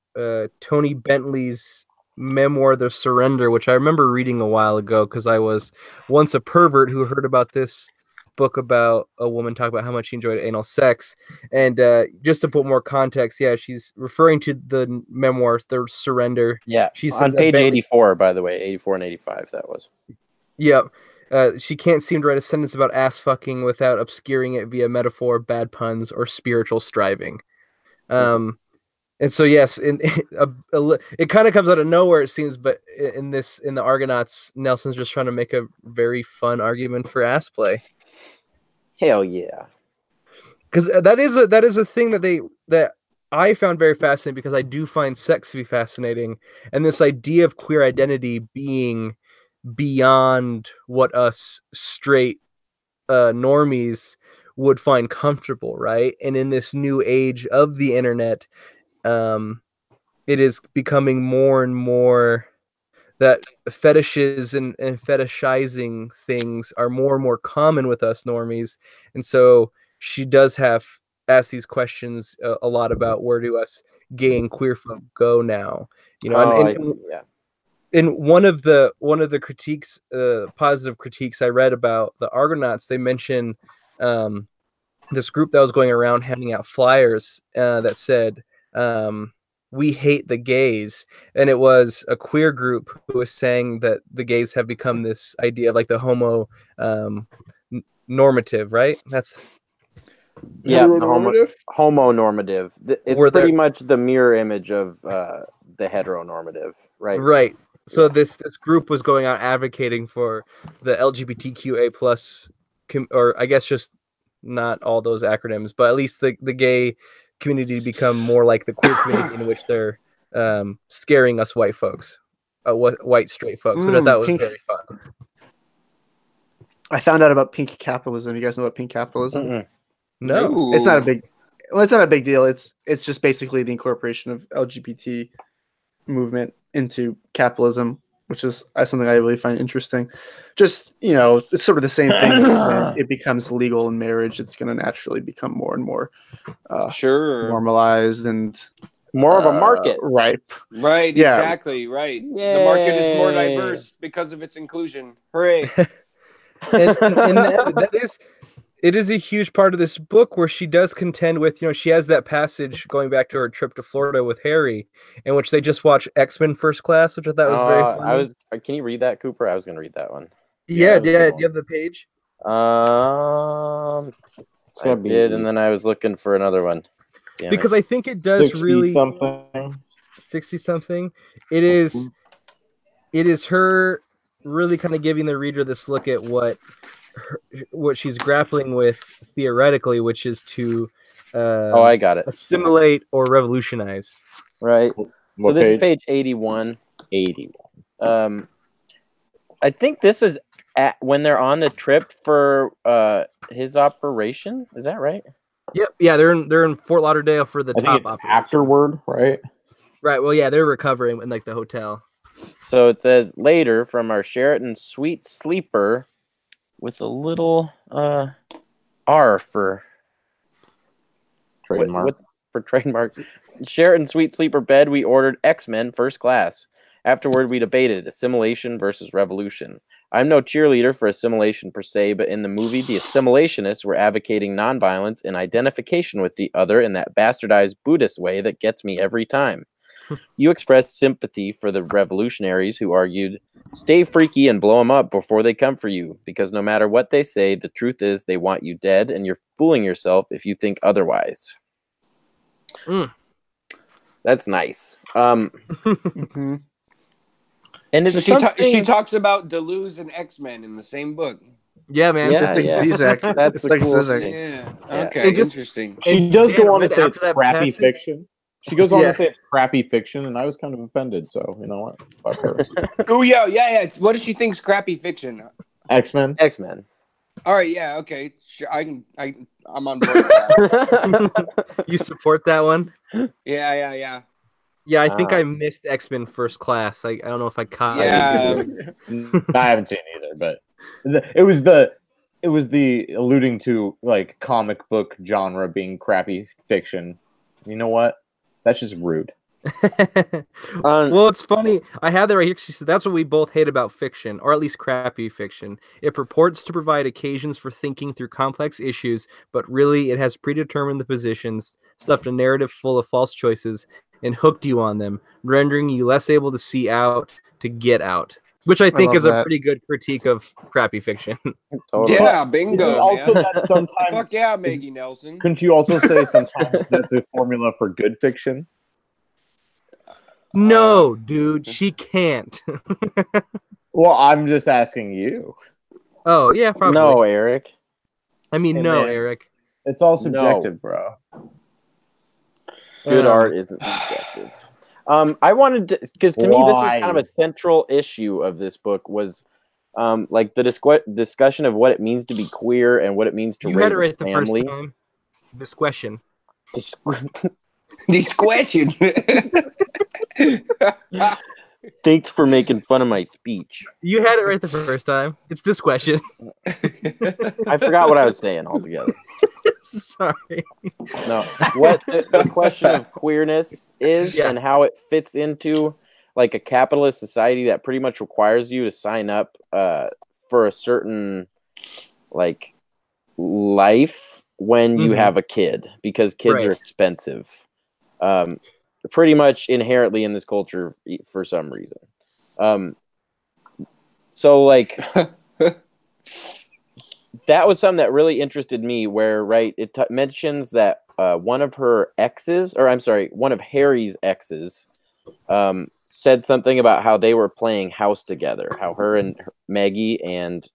Tony Bentley's memoir, The Surrender, which I remember reading a while ago because I was once a pervert who heard about this book about a woman talk about how much she enjoyed anal sex. And just to put more context, she's referring to the memoirs, The Surrender. Yeah, she says on page 84, by the way, 84 and 85, that was. Yep. She can't seem to write a sentence about ass fucking without obscuring it via metaphor, bad puns, or spiritual striving. And so, yes, it kind of comes out of nowhere, it seems, but in the Argonauts, Nelson's just trying to make a very fun argument for ass play. Hell yeah. Because that is a thing that I found very fascinating, because I do find sex to be fascinating, and this idea of queer identity being beyond what us straight normies would find comfortable, right? And in this new age of the internet, it is becoming more and more that fetishes and fetishizing things are more and more common with us normies. And so she does ask these questions a lot about where do us gay and queer folk go now, And one of the critiques, positive critiques I read about the Argonauts, they mention this group that was going around handing out flyers that said, "We hate the gays," and it was a queer group who was saying that the gays have become this idea of the homo normative, right? That's Heteronormative? Homonormative. It's pretty much the mirror image of the heteronormative, right? Right. So this group was going out advocating for the LGBTQA plus, or I guess just not all those acronyms, but at least the gay community to become more like the queer community, in which they're scaring us white folks, white straight folks, which I thought was very fun. I found out about pink capitalism. You guys know about pink capitalism? Mm-mm. No, it's not a big. Well, it's not a big deal. It's just basically the incorporation of LGBT movement into capitalism, which is something I really find interesting. Just, it's sort of the same thing. When it becomes legal in marriage, it's going to naturally become more and more normalized and more of a market. Ripe. Right, yeah. Exactly, right. Yay. The market is more diverse because of its inclusion. Hooray. and it is a huge part of this book where she does contend with, she has that passage going back to her trip to Florida with Harry, in which they just watch X-Men First Class, which I thought was very funny. Can you read that, Cooper? I was going to read that one. Yeah. Do you have the page? I did, and then I was looking for another one. Because I think it does 60 something. It is her really kind of giving the reader this look at what she's grappling with theoretically, which is to I got it. assimilate or revolutionize. Right. So this is page 81. 81. I think this is when they're on the trip for his operation. Is that right? Yep. Yeah, they're in Fort Lauderdale for the top operation. Afterward, right? Right. Well, yeah, they're recovering in the hotel. So it says later from our Sheraton Sweet Sleeper with a little R for Trademark. what's for trademark. Sheraton Sweet Sleeper bed, we ordered X-Men First Class. Afterward, we debated assimilation versus revolution. I'm no cheerleader for assimilation per se, but in the movie, the assimilationists were advocating nonviolence and identification with the other in that bastardized Buddhist way that gets me every time. You expressed sympathy for the revolutionaries who argued, stay freaky and blow them up before they come for you, because no matter what they say, the truth is they want you dead, and you're fooling yourself if you think otherwise. That's nice. Mhm. And So it's she talks about Deleuze and X-Men in the same book. Yeah, man. Yeah, It's like yeah. Zizek. That's It's the like cool Zizek. thing. Yeah. Yeah. Okay. It just- Interesting. She And does Dan, go on to right say it's after that crappy passage- fiction. She goes on Yeah. to say it's crappy fiction, and I was kind of offended. So you know what? Fuck her. Oh yeah. What does she think's crappy fiction? X-Men. X-Men. All right. Yeah. Okay. Sure. I'm on board with that. You support that one? Yeah. Yeah, I think Ah. I missed X-Men First Class. I don't know if I caught. Yeah. I haven't seen it either, but it was the alluding to like comic book genre being crappy fiction. You know what? That's just rude. Well, it's funny. I have that right here. She said that's what we both hate about fiction, or at least crappy fiction. It purports to provide occasions for thinking through complex issues, but really it has predetermined the positions, stuffed a narrative full of false choices, and hooked you on them, rendering you less able to see out to get out. Which I think love is a that. pretty good critique of crappy fiction. Totally. Yeah. Bingo. Also, man. that sometimes. Fuck yeah, Maggie Nelson. Couldn't you also say sometimes that's a formula for good fiction? No, dude, she can't. Well, I'm just asking you. Oh, yeah, probably. No, Eric. I mean, Hey, no, man. Eric. It's all subjective, bro. Good Um, art isn't subjective. I wanted to, because to me this was kind of a Lies. central issue of this book was, like the discussion of what it means to be queer and what it means to You raise had it a right the first family. time. Discretion. This question. Thanks for making fun of my speech. You had it right the first time. It's discretion. I forgot what I was saying altogether. Sorry. No, what the question of queerness is Yeah. and how it fits into like a capitalist society that pretty much requires you to sign up for a certain like life when you Mhm. have a kid because kids Right. are expensive. Pretty much inherently in this culture for some reason. So like that was something that really interested me where it mentions that one of her exes, or I'm sorry, one of Harry's exes said something about how they were playing house together, how her and Maggie and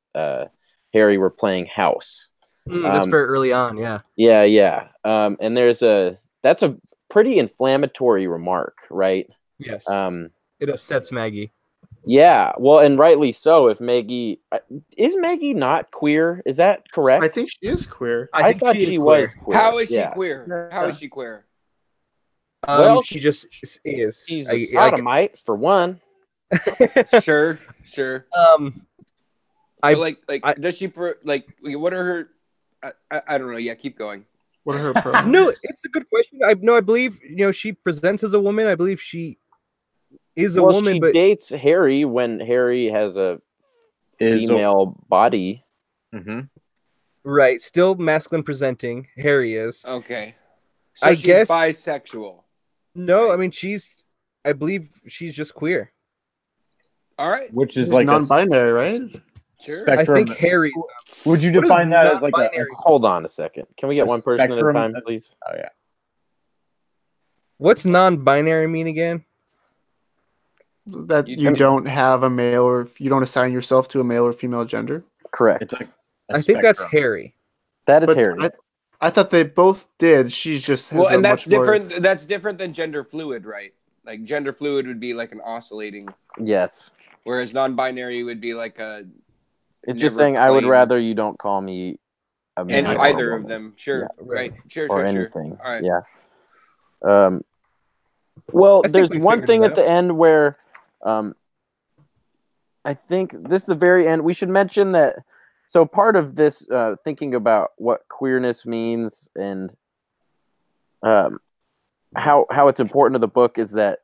Harry were playing house. That's very early on, yeah. Yeah. And that's a pretty inflammatory remark, right? Yes. Um, It upsets Maggie. yeah, well, and rightly so. If Maggie is Maggie not queer? Is that correct? I think she is queer. I think thought she is she queer. was queer. How is she Yeah. queer? How is she queer? Well, She just is. She's a sodomite for one. Sure. I But does she what are her? I don't know. Yeah, keep going. What are her pronouns? no, it's a good question. I believe she presents as a woman. I believe she is a woman, she but dates Harry when Harry has a female body. Mm-hmm. right, still masculine presenting. Harry is. Okay. So I she's guess- bisexual. No, I mean I believe she's just queer. All right. Which is She's like non-binary, right? Sure. I Spectrum. think Harry. Would you What is define that as like a non-binary? Hold on a second. Can we get A one person at a spectrum time, of- please? Oh yeah. What's non-binary mean again? That You- you don't have a male or you don't assign yourself to a male or female gender. Correct. It's like I think that's Harry. That is But Harry. I thought they both did. She's just has Well, a and that's much more- different. That's different than gender fluid, right? Like gender fluid would be like an oscillating, Yes. whereas non-binary would be like a. It's just never saying I would plain. rather you don't call me a man And or a either of woman. them, sure, Yeah. right, sure, Or sure, anything. All right. Yeah. Well, I think there's we one figured thing it at the end where I think this is the very end. We should mention that. So part of this thinking about what queerness means and how it's important to the book is that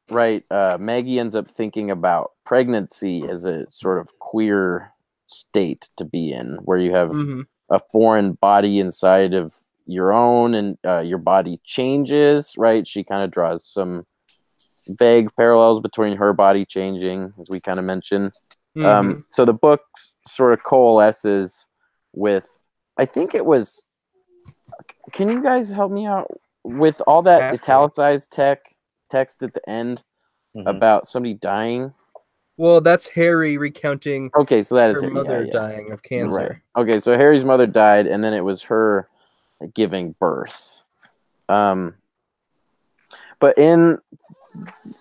Maggie ends up thinking about pregnancy as a sort of queer state to be in, where you have a foreign body inside of your own, and your body changes. Right? She kind of draws some vague parallels between her body changing, as we kind of mentioned. So the book sort of coalesces with, I think it was, can you guys help me out with all that italicized text at the end about somebody dying? Well, that's Harry recounting okay, so that is her mother dying of cancer. Right. Okay, so Harry's mother died, and then it was her giving birth. But in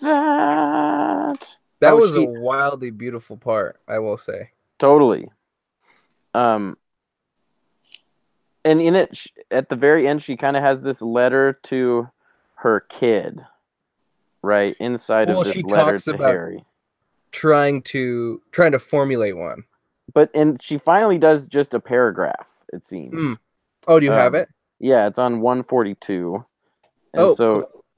that was a wildly beautiful part, I will say. Totally. And in it, at the very end, she kind of has this letter to her kid, right? Inside of this letter to Harry. Trying to formulate one. And she finally does just a paragraph, it seems. Oh, do you have it? Yeah, it's on 142. And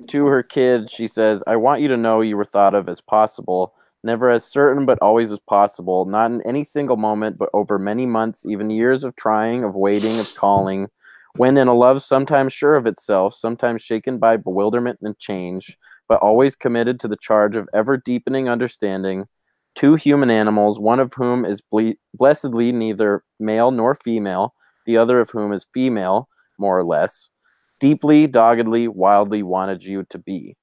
to her kid, she says, I want you to know you were thought of as possible, never as certain, but always as possible, not in any single moment, but over many months, even years of trying, of waiting, of calling, when in a love sometimes sure of itself, sometimes shaken by bewilderment and change, but always committed to the charge of ever-deepening understanding, two human animals, one of whom is blessedly neither male nor female, the other of whom is female, more or less, deeply, doggedly, wildly wanted you to be.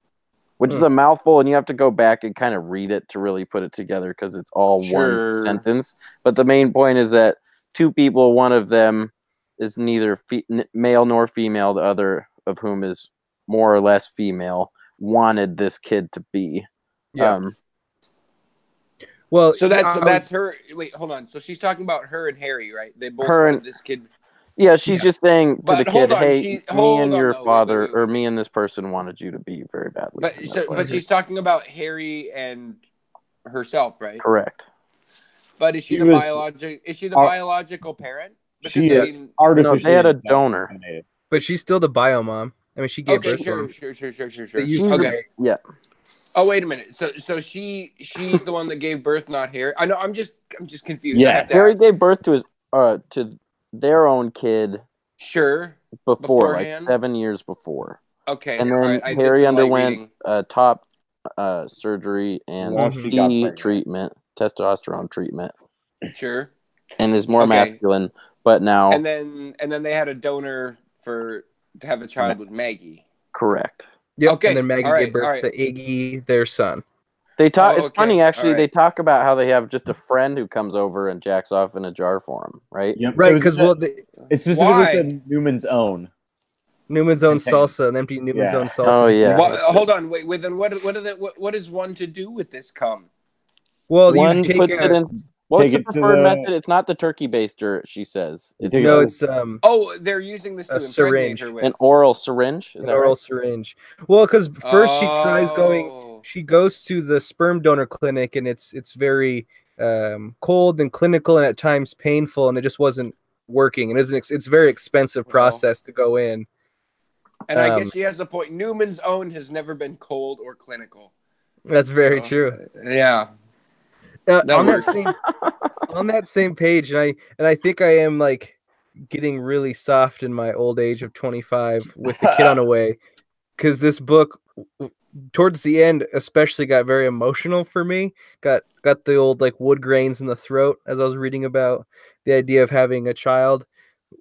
Which is a mouthful, and you have to go back and kind of read it to really put it together because it's all one sentence. But the main point is that two people, one of them is neither male nor female, the other of whom is more or less female, wanted this kid to be. Yeah. Well, so that's her. Wait, hold on. So she's talking about her and Harry, right? They both wanted this kid. Yeah, she's just saying to the kid, "Hey, me and your father, or me and this person wanted you to be very badly." But she's talking about Harry and herself, right? Correct. But is she the biological parent? Because, she is artificially. No, they had a donor, but she's still the bio mom. I mean, she gave birth to him. Sure. Okay. Yeah. Oh, wait a minute. So she's the one that gave birth, not Harry. I know. I'm just confused. Yeah. Harry gave birth to his to their own kid. Sure. Beforehand? Like 7 years before. Okay. And then Harry underwent top surgery and treatment, testosterone treatment. Sure. And is more masculine, but now. And then they had a donor to have a child with Maggie. Correct. Yep. Okay. And then Maggie gave birth to Iggy, their son. They talk. It's funny, actually. They talk about how they have just a friend who comes over and jacks off in a jar for him, right? Yep. Right, because it's specifically said Newman's Own. Newman's Own salsa, an empty Newman's Own salsa. Oh yeah. Hold on, wait. Then what is one to do with this cum? Well, one you take puts it in. What's the preferred method? It's not the turkey baster, she says. It's Oh, they're using this to impregnate her with an oral syringe. Is that oral syringe? Well, because first she tries going. She goes to the sperm donor clinic, and it's very cold and clinical, and at times painful, and it just wasn't working. And it's a very expensive process to go in. And I guess she has a point. Newman's Own has never been cold or clinical. That's very true. Yeah. On that same page, and I think I am like getting really soft in my old age of 25 with the kid on the way, because this book towards the end especially got very emotional for me. Got the old like wood grains in the throat as I was reading about the idea of having a child.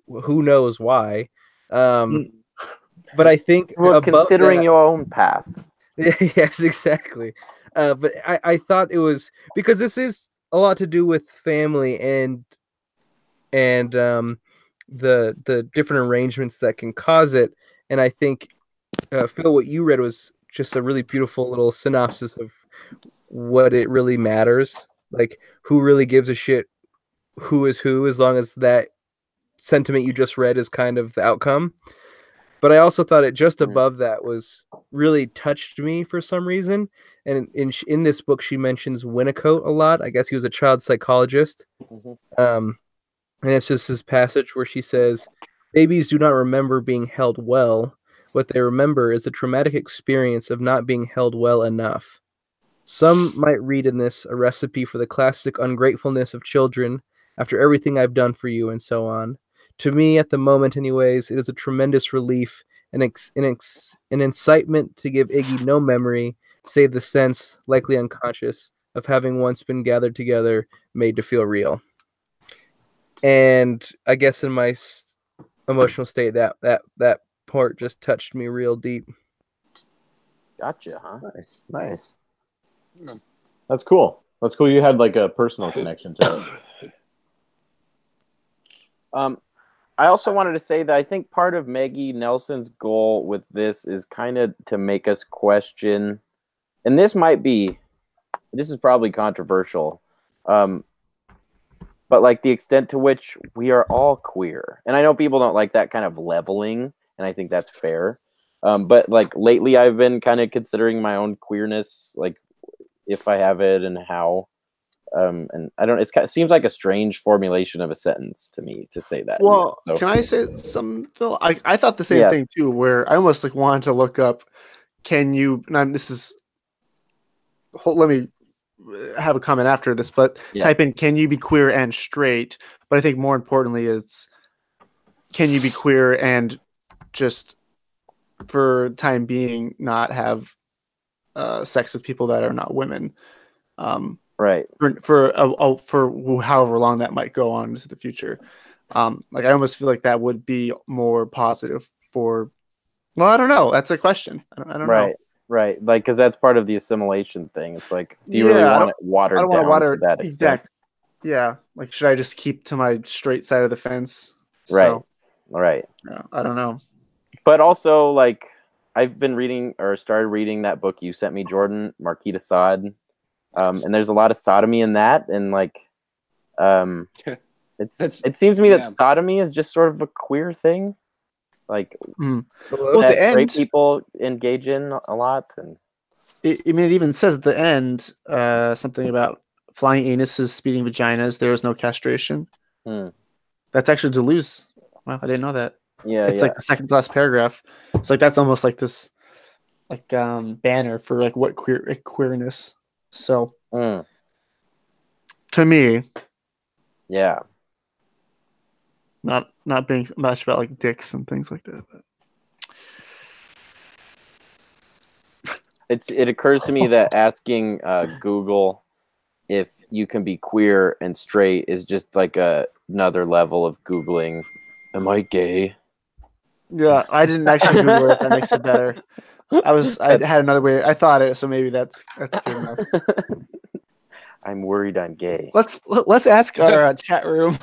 Who knows why? But I think considering your own path. Yes, exactly. But I thought it was because this is a lot to do with family and the different arrangements that can cause it. And I think Phil, what you read was just a really beautiful little synopsis of what it really matters, like who really gives a shit, who is who, as long as that sentiment you just read is kind of the outcome. But I also thought it just above that was really touched me for some reason. And in this book, she mentions Winnicott a lot. I guess he was a child psychologist. And it's just this passage where she says, "Babies do not remember being held well. What they remember is a traumatic experience of not being held well enough. Some might read in this a recipe for the classic ungratefulness of children after everything I've done for you and so on. To me, at the moment anyways, it is a tremendous relief, an incitement to give Iggy no memory, save the sense, likely unconscious, of having once been gathered together, made to feel real." And I guess in my emotional state, that part just touched me real deep. Gotcha, huh? Nice. That's cool. That's cool. You had like a personal connection to it. I also wanted to say that I think part of Maggie Nelson's goal with this is kind of to make us question, and this is probably controversial, but like the extent to which we are all queer. And I know people don't like that kind of leveling, and I think that's fair. But like lately I've been kind of considering my own queerness, like if I have it and how. And I don't. It seems like a strange formulation of a sentence to me to say that. Well, so. Can I say something, Phil? I thought the same thing too. Where I almost like wanted to look up. Can you? And this is. Let me have a comment after this, but type in "Can you be queer and straight?" But I think more importantly is, can you be queer and just for time being not have sex with people that are not women? Right. For however long that might go on into the future. Like I almost feel like that would be more positive for. Well, I don't know. That's a question. I don't know. Right. Like because that's part of the assimilation thing. It's like, do you really want it watered down to that extent? Exactly. Yeah. Like, should I just keep to my straight side of the fence? Right. Right. Yeah, I don't know. But also, like, I've been reading or started reading that book you sent me, Jordan, Marquis de Sade. And there's a lot of sodomy in that, and like, it seems to me that sodomy is just sort of a queer thing, like that straight people engage in a lot. And it even says at the end something about flying anuses, speeding vaginas. There is no castration. That's actually Deleuze. Wow, I didn't know that. Yeah, it's like the second to last paragraph. So like that's almost like this, like banner for like what queerness. So to me, not being much about like dicks and things like that. But. It occurs to me that asking Google if you can be queer and straight is just like another level of Googling, am I gay? Yeah, I didn't actually Google it. That makes it better. I had another way. I thought it, so maybe that's good enough. I'm worried I'm gay. Let's ask our chat room.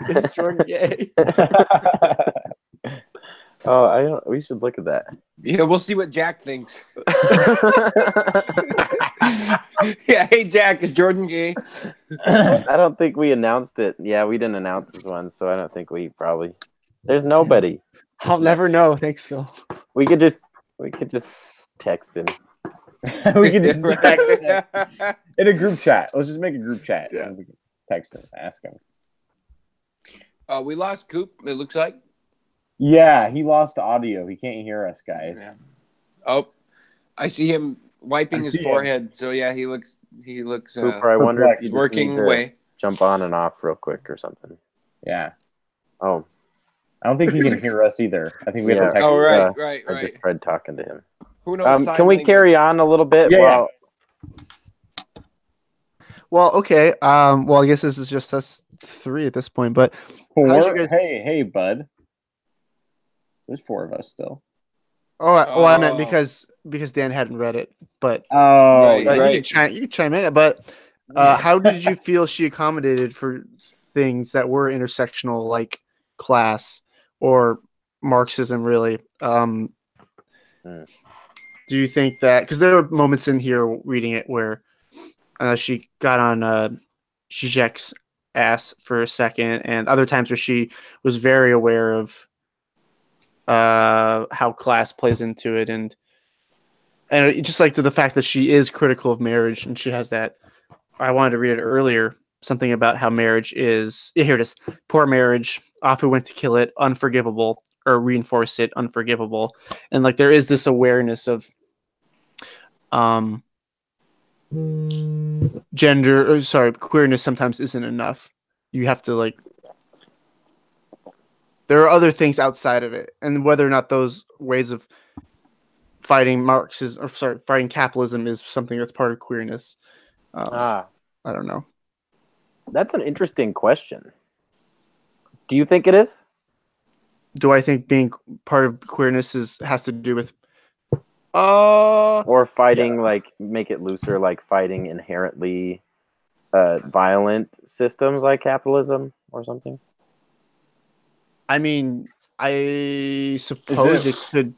Is Jordan gay? Oh, we should look at that. Yeah, we'll see what Jack thinks. Yeah, hey Jack, is Jordan gay? I don't think we announced it. Yeah, we didn't announce this one, so I don't think we probably. There's nobody. I'll never know. Thanks, Phil. We could just text him. We could just text him in a group chat. Let's just make a group chat. Yeah. And we can text him, ask him. We lost Coop. It looks like. Yeah, he lost audio. He can't hear us, guys. Yeah. Oh, I see him wiping his forehead. So yeah, he looks. Cooper, I wonder if he's working away. Jump on and off real quick or something. Yeah. Oh. I don't think he can hear us either. I think we have to text him. Oh, right. I just tried talking to him. Who knows? Can we carry on a little bit? Yeah. Well, okay. Well, I guess this is just us three at this point. But hey, bud. There's four of us still. I meant because Dan hadn't read it. But right. You can chime in. But how did you feel she accommodated for things that were intersectional, like class or Marxism? Really, do you think that? Because there were moments in here reading it where she got on Zizek's ass for a second, and other times where she was very aware of how class plays into it, and just like the fact that she is critical of marriage, and she has that. I wanted to read it earlier. Something about how marriage is. Yeah, here it is. Poor marriage. Off who went to kill it. Unforgivable, or reinforce it. Unforgivable. And like there is this awareness of, queerness sometimes isn't enough. You have to like. There are other things outside of it, and whether or not those ways of fighting fighting capitalism is something that's part of queerness. I don't know. That's an interesting question. Do you think it is? Do I think being part of queerness has to do with or fighting like make it looser, like fighting inherently violent systems like capitalism or something? I mean, I suppose it could.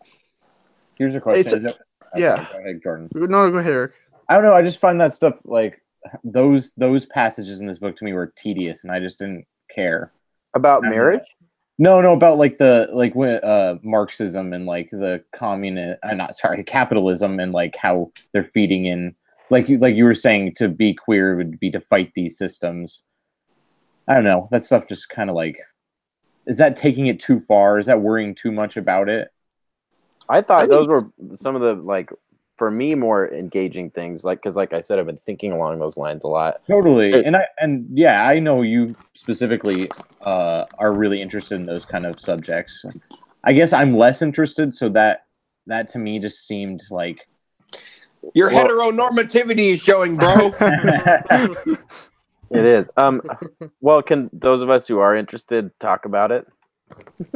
Here's a question. Yeah. Go ahead, Jordan. No, go ahead, Eric. I don't know. I just find that stuff like those passages in this book to me were tedious, and I just didn't care about marriage. No, about like when Marxism and like the capitalism and like how they're feeding in, like you were saying, to be queer would be to fight these systems. I don't know. That stuff just kind of like, is that taking it too far? Is that worrying too much about it? I thought those were some of the like, for me, more engaging things, like, because like I said, I've been thinking along those lines a lot. Totally. And I know you specifically are really interested in those kind of subjects. I guess I'm less interested, so that to me just seemed like your heteronormativity is showing, bro. It is. Well, can those of us who are interested talk about it?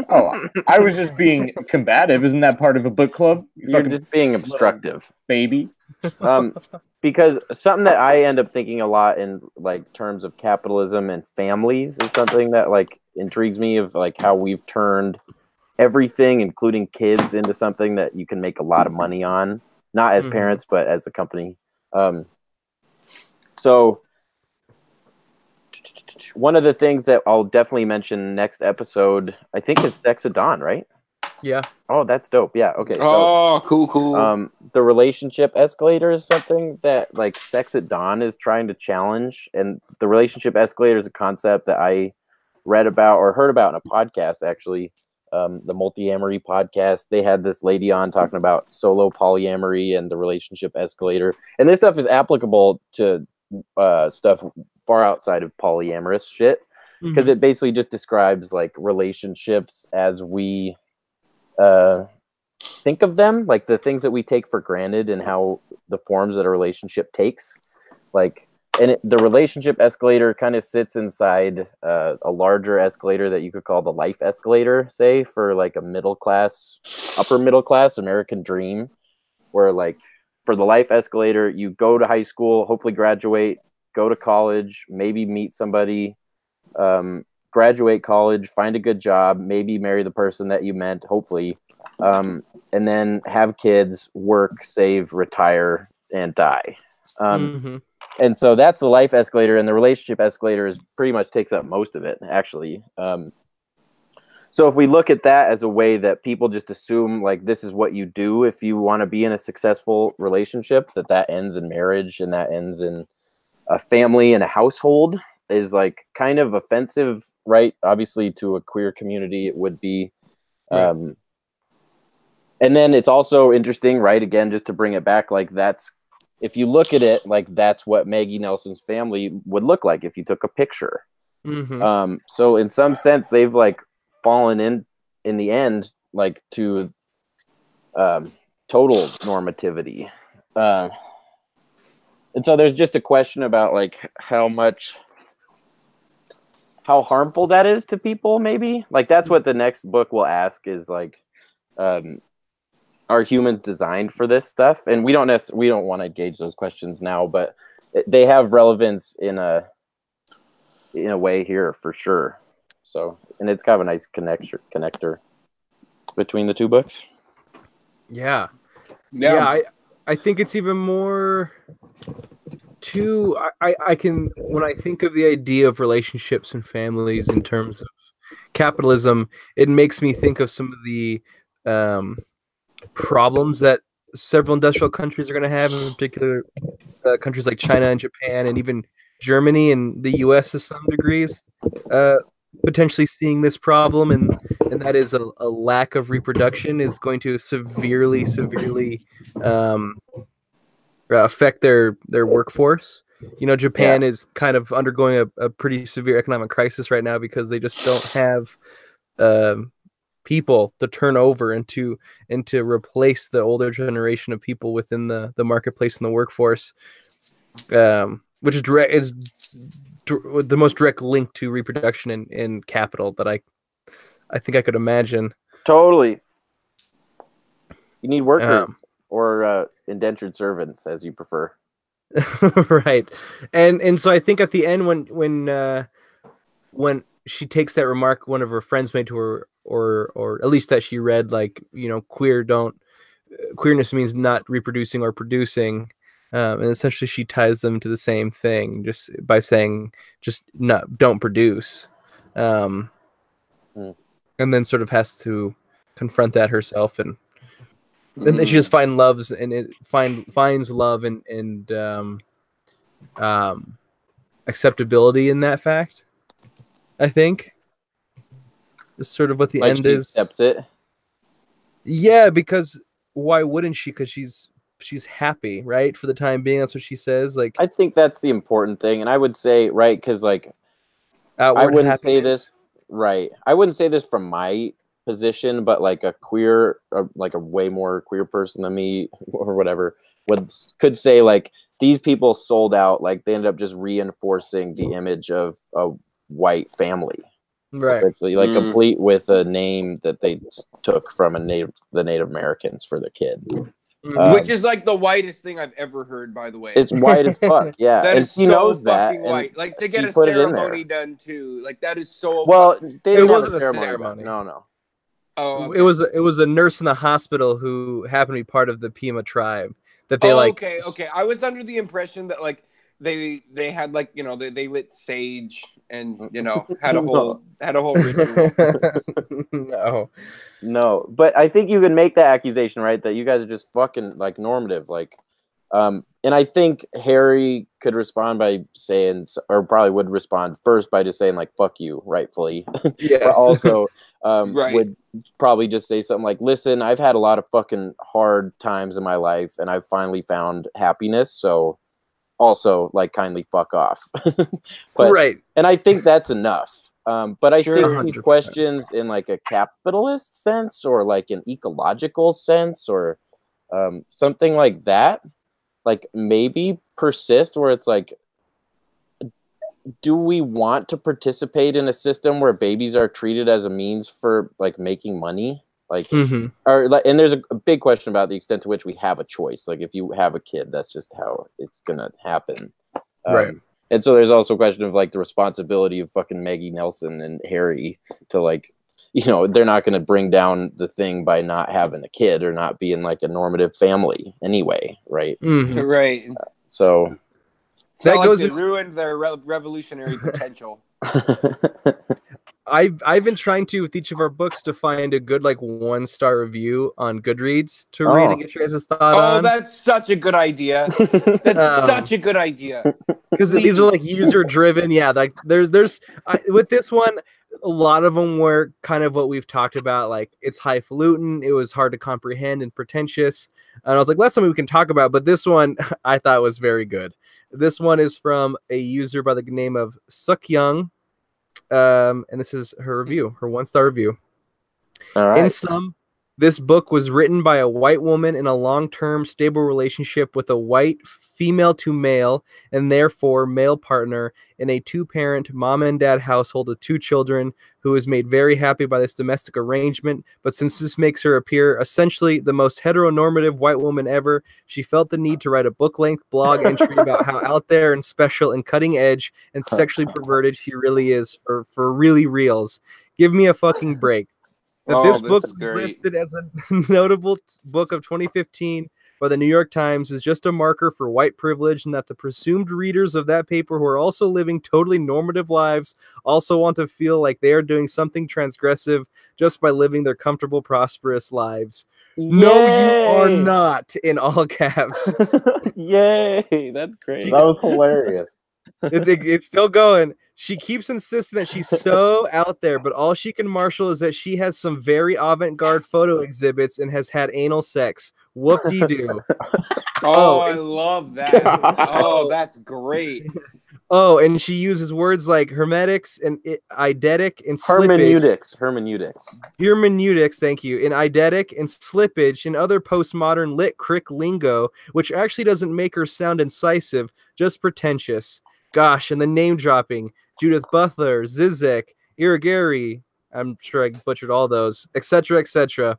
Oh, I was just being combative. Isn't that part of a book club? You're just being obstructive, baby. Because something that I end up thinking a lot in like terms of capitalism and families is something that like intrigues me, of like how we've turned everything, including kids, into something that you can make a lot of money on, not as parents, but as a company. So one of the things that I'll definitely mention next episode, I think, is Sex at Dawn, right? Yeah. Oh, that's dope. Yeah. Okay. So, cool. The relationship escalator is something that like Sex at Dawn is trying to challenge, and the relationship escalator is a concept that I read about or heard about in a podcast, actually. The Multi-Amory podcast. They had this lady on talking about solo polyamory and the relationship escalator, and this stuff is applicable to stuff far outside of polyamorous shit, because it basically just describes like relationships as we think of them, like the things that we take for granted and how the forms that a relationship takes, like, and the relationship escalator kind of sits inside a larger escalator that you could call the life escalator, say, for like a upper middle class American dream, where like for the life escalator, you go to high school, hopefully graduate, go to college, maybe meet somebody, graduate college, find a good job, maybe marry the person that you meant, hopefully, and then have kids, work, save, retire, and die. And so that's the life escalator, and the relationship escalator is pretty much takes up most of it, actually. So if we look at that as a way that people just assume like this is what you do if you want to be in a successful relationship, that ends in marriage and that ends in a family and a household, is like kind of offensive, right? Obviously to a queer community it would be. And then it's also interesting, right? Again, just to bring it back, like that's, if you look at it, like that's what Maggie Nelson's family would look like if you took a picture. So in some sense, they've like fallen in the end, like to total normativity. And so there's just a question about like how harmful that is to people, maybe. Like that's what the next book will ask, is like, are humans designed for this stuff? And we don't want to gauge those questions now, but they have relevance in a way here for sure. So, and it's kind of a nice connector between the two books. Yeah. I think it's even more too. I can, when I think of the idea of relationships and families in terms of capitalism, it makes me think of some of the problems that several industrial countries are going to have, in particular countries like China and Japan and even Germany and the U.S. to some degrees, potentially seeing this problem, and that is a lack of reproduction is going to severely affect their workforce. Japan is kind of undergoing a pretty severe economic crisis right now because they just don't have people to turn over and to replace the older generation of people within the marketplace and the workforce, which is the most direct link to reproduction in capital that I think I could imagine. Totally. You need workers or indentured servants, as you prefer. Right. And so I think at the end when she takes that remark one of her friends made to her, or at least that she read, like, queerness means not reproducing or producing, and essentially she ties them to the same thing just by saying don't produce, and then sort of has to confront that herself, and then she just finds love and acceptability in that fact. I think is sort of what the end is. Accepts it. Yeah, because why wouldn't she? Because she's happy, right? For the time being, that's what she says. Like, I think that's the important thing, and I would say, right, because like I wouldn't say this, right? I wouldn't say this from my position, but like a queer, like a way more queer person than me, or whatever, could say like these people sold out. Like they ended up just reinforcing the image of a white family, right? Essentially, like complete with a name that they took from the Native Americans for their kid. Which is like the whitest thing I've ever heard, by the way. It's white as fuck, yeah. That and is so fucking white. Like to get a ceremony done too. Like that is so. Well, it wasn't a ceremony. No. Oh, okay. It was a nurse in the hospital who happened to be part of the Pima tribe that they Okay. I was under the impression that like they had like they lit sage and had a whole ritual. No, but I think you can make that accusation, right? That you guys are just fucking like normative, like, and I think Harry could respond by saying, or probably would respond first by just saying like "fuck you," rightfully. Yes. But also right. would probably just say something like, "Listen, I've had a lot of fucking hard times in my life, and I've finally found happiness. So, also like kindly fuck off." But, right. And I think that's enough. But I think 100%. these questions in like a capitalist sense or like an ecological sense or something like that, like maybe persist where it's like, do we want to participate in a system where babies are treated as a means for like making money? Like, or like, and there's a big question about the extent to which we have a choice. Like if you have a kid, that's just how it's gonna happen. Right. And so there's also a question of like the responsibility of fucking Maggie Nelson and Harry to like, they're not going to bring down the thing by not having a kid or not being like a normative family anyway, right? Right. So that goes and ruined their revolutionary potential. I've been trying to, with each of our books, to find a good like 1-star review on Goodreads to read and get your guys' thought on. Oh, that's such a good idea. That's such a good idea. Because these are like user driven. Yeah, like there's with this one, a lot of them were kind of what we've talked about. Like it's highfalutin, it was hard to comprehend and pretentious. And I was like, that's something we can talk about. But this one I thought was very good. This one is from a user by the name of Suk Young. And this is her review, her 1-star review. All right. In sum, this book was written by a white woman in a long-term stable relationship with a white female to male and therefore male partner in a 2-parent mom and dad household with 2 children who is made very happy by this domestic arrangement. But since this makes her appear essentially the most heteronormative white woman ever, she felt the need to write a book-length blog entry about how out there and special and cutting edge and sexually perverted she really is for really reals. Give me a fucking break. That this book was listed as a notable book of 2015 by the New York Times is just a marker for white privilege, and that the presumed readers of that paper who are also living totally normative lives also want to feel like they are doing something transgressive just by living their comfortable, prosperous lives. No, you are Yay! not, in all caps. Yay! That's great. That was hilarious. It's still going. She keeps insisting that she's so out there, but all she can marshal is that she has some very avant-garde photo exhibits and has had anal sex. Whoop-de-doo. Oh, Oh, I love that. God. Oh, that's great. Oh, and she uses words like hermetics and eidetic and slippage. Hermeneutics, thank you. In eidetic and slippage and other postmodern lit crick lingo, which actually doesn't make her sound incisive, just pretentious. Gosh, and the name dropping. Judith Butler, Zizek, Irigari, I'm sure I butchered all those, etc., etc.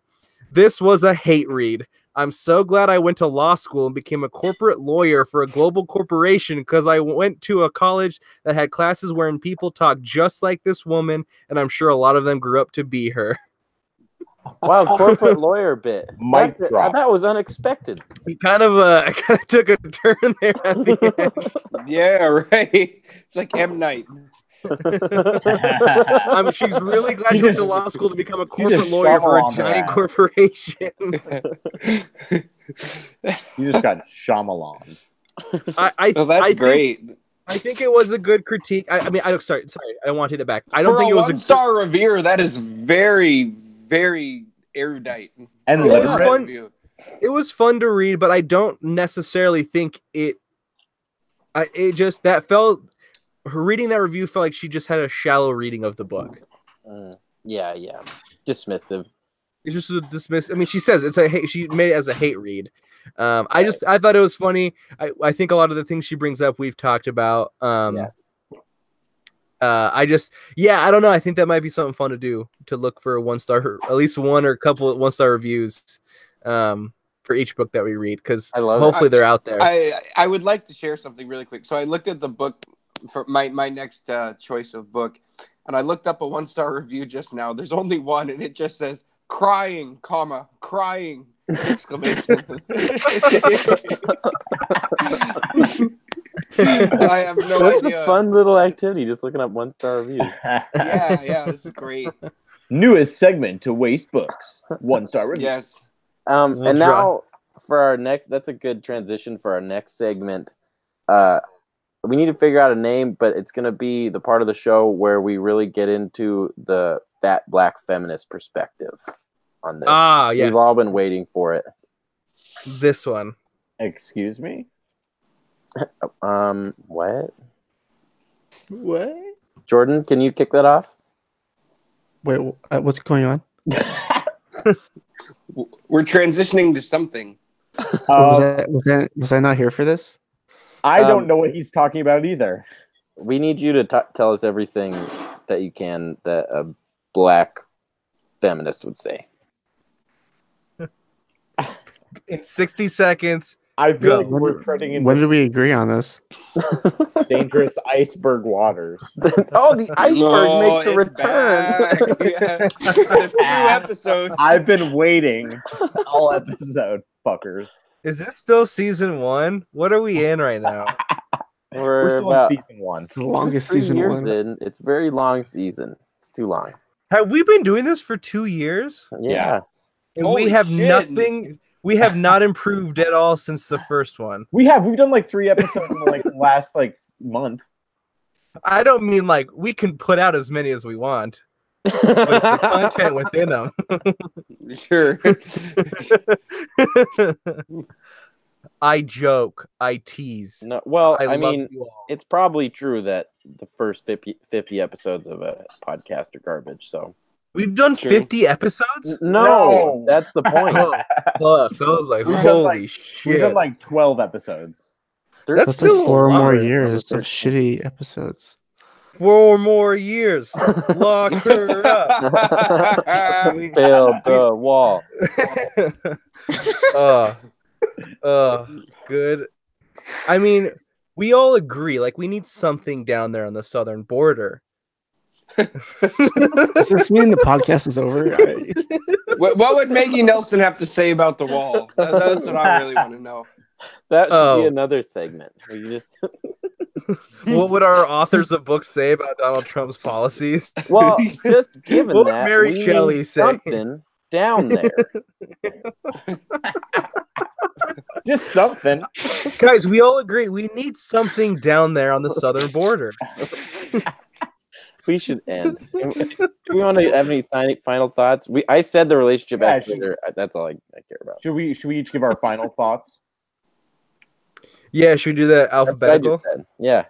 This was a hate read. I'm so glad I went to law school and became a corporate lawyer for a global corporation because I went to a college that had classes wherein people talk just like this woman, and I'm sure a lot of them grew up to be her. Wow, corporate lawyer bit. Mic drop. That was unexpected. He kind of took a turn there at the end. Yeah, right. It's like M. Night. She's really glad she went to law school to become a corporate just lawyer for a Shyamalan giant ass. corporation. You just got Shyamalan. Well, that's great. I think it was a good critique. Sorry, I don't want to take that back. I don't For think it was a one-star reviewer. That is very, very erudite. And It was literate. fun. Review. It was fun to read, but I don't necessarily think it. It just that felt. Her reading that review felt like she just had a shallow reading of the book. Yeah. Dismissive. It's just a dismiss. I mean, she says it's a hate. She made it as a hate read. I thought it was funny. I think a lot of the things she brings up we've talked about. I don't know. I think that might be something fun to do, to look for a 1-star, at least one or a couple of 1-star reviews for each book that we read, because hopefully they're out there. I would like to share something really quick. So I looked at the book for my next choice of book, and I looked up a 1-star review just now. There's only one, and it just says crying, crying, exclamation. I have no That's idea. a fun little activity, just looking up 1-star reviews. Yeah, this is great. Newest segment to Waste Books. 1-star review. Yes. And now for our next, that's a good transition for our next segment. We need to figure out a name, but it's going to be the part of the show where we really get into the fat black feminist perspective on this. Yes. We've all been waiting for it. This one. Excuse me? What? What? Jordan, can you kick that off? Wait, what's going on? We're transitioning to something. Was I not here for this? I don't know what he's talking about either. We need you to tell us everything that you can that a black feminist would say. In 60 seconds. I feel Go. like we're treading in When did we agree on this? dangerous iceberg waters. Oh, the iceberg makes a it's return. back. Yeah. A few episodes. I've been waiting all episode, fuckers. Is this still season 1? What are we in right now? We're still about in season 1. It's the longest 3 season years one. in. It's a very long season. It's too long. Have we been doing this for 2 years? Yeah. And Holy we have shit. nothing. We have not improved at all since the first one. We've done like 3 episodes in the last month. I don't mean like we can put out as many as we want, but it's the content within them. Sure. I joke. I tease. No, well, I love mean, you all. it's probably true that the first 50 episodes of a podcast are garbage. So We've done Sure. 50 episodes? no, that's the point. Fuck, I was like, We've done, holy shit. We've done like 12 episodes. That's That's still like 4 a lot. more years of shitty episodes. 4 more years. Lock her up. Build the wall. Good. I mean, we all agree, like, we need something down there on the southern border. Does this mean the podcast is over? What would Maggie Nelson have to say about the wall? That's what I really want to know. That should be another segment. What would our authors of books say about Donald Trump's policies? Well, just given What would that, Mary we Shelley need say? something down there. Just something. Guys, we all agree we need something down there on the southern border. We should end. Do we want to have any final thoughts? I said the relationship escalator. That's all I care about. Should we each give our final thoughts? Yeah, should we do that alphabetical? That's what I just said. Yeah.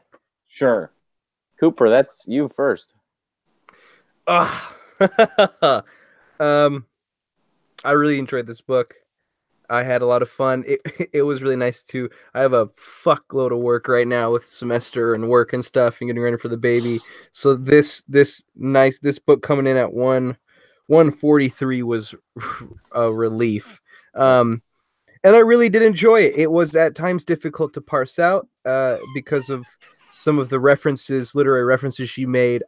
Sure. Cooper, that's you first. I really enjoyed this book. I had a lot of fun. It was really nice too. I have a fuckload of work right now with semester and work and stuff and getting ready for the baby. So this book coming in at 143 was a relief. And I really did enjoy it. It was at times difficult to parse out because of some of the literary references she made.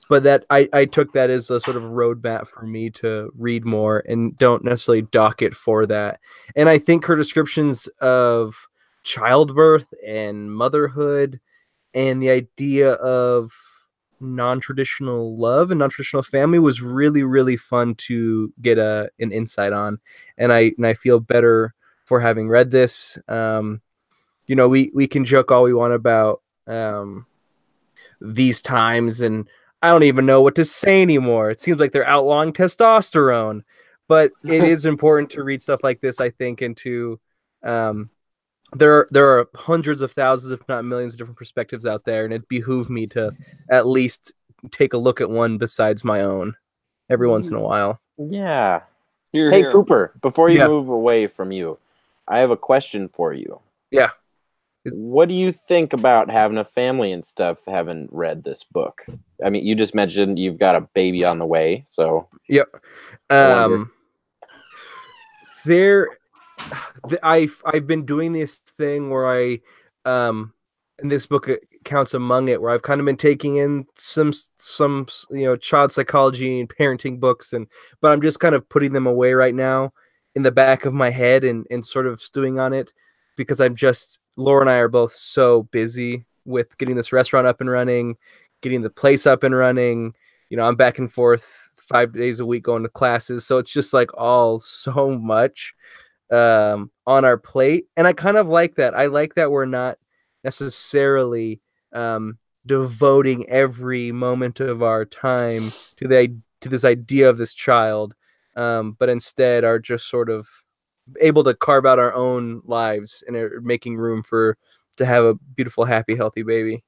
But that I took that as a sort of roadmap for me to read more and don't necessarily dock it for that. And I think her descriptions of childbirth and motherhood and the idea of non-traditional love and non-traditional family was really, really fun to get an insight on. And I feel better for having read this. We can joke all we want about these times, and I don't even know what to say anymore. It seems like they're outlawing testosterone, but it is important to read stuff like this, I think, and to there are hundreds of thousands, if not millions, of different perspectives out there, and it behooved me to at least take a look at one besides my own every once in a while. Yeah. Hey, Cooper, before you move away from you, I have a question for you. Yeah. What do you think about having a family and stuff, having read this book? I mean, you just mentioned you've got a baby on the way, so... Yep. I've been doing this thing where I and this book counts among it, where I've kind of been taking in some child psychology and parenting books, but I'm just kind of putting them away right now in the back of my head and sort of stewing on it, because Laura and I are both so busy with getting this restaurant up and running, getting the place up and running. I'm back and forth 5 days a week going to classes. So it's just like all so much on our plate. And I kind of like that. I like that we're not necessarily devoting every moment of our time to this idea of this child, but instead are just sort of able to carve out our own lives and are making room to have a beautiful, happy, healthy baby.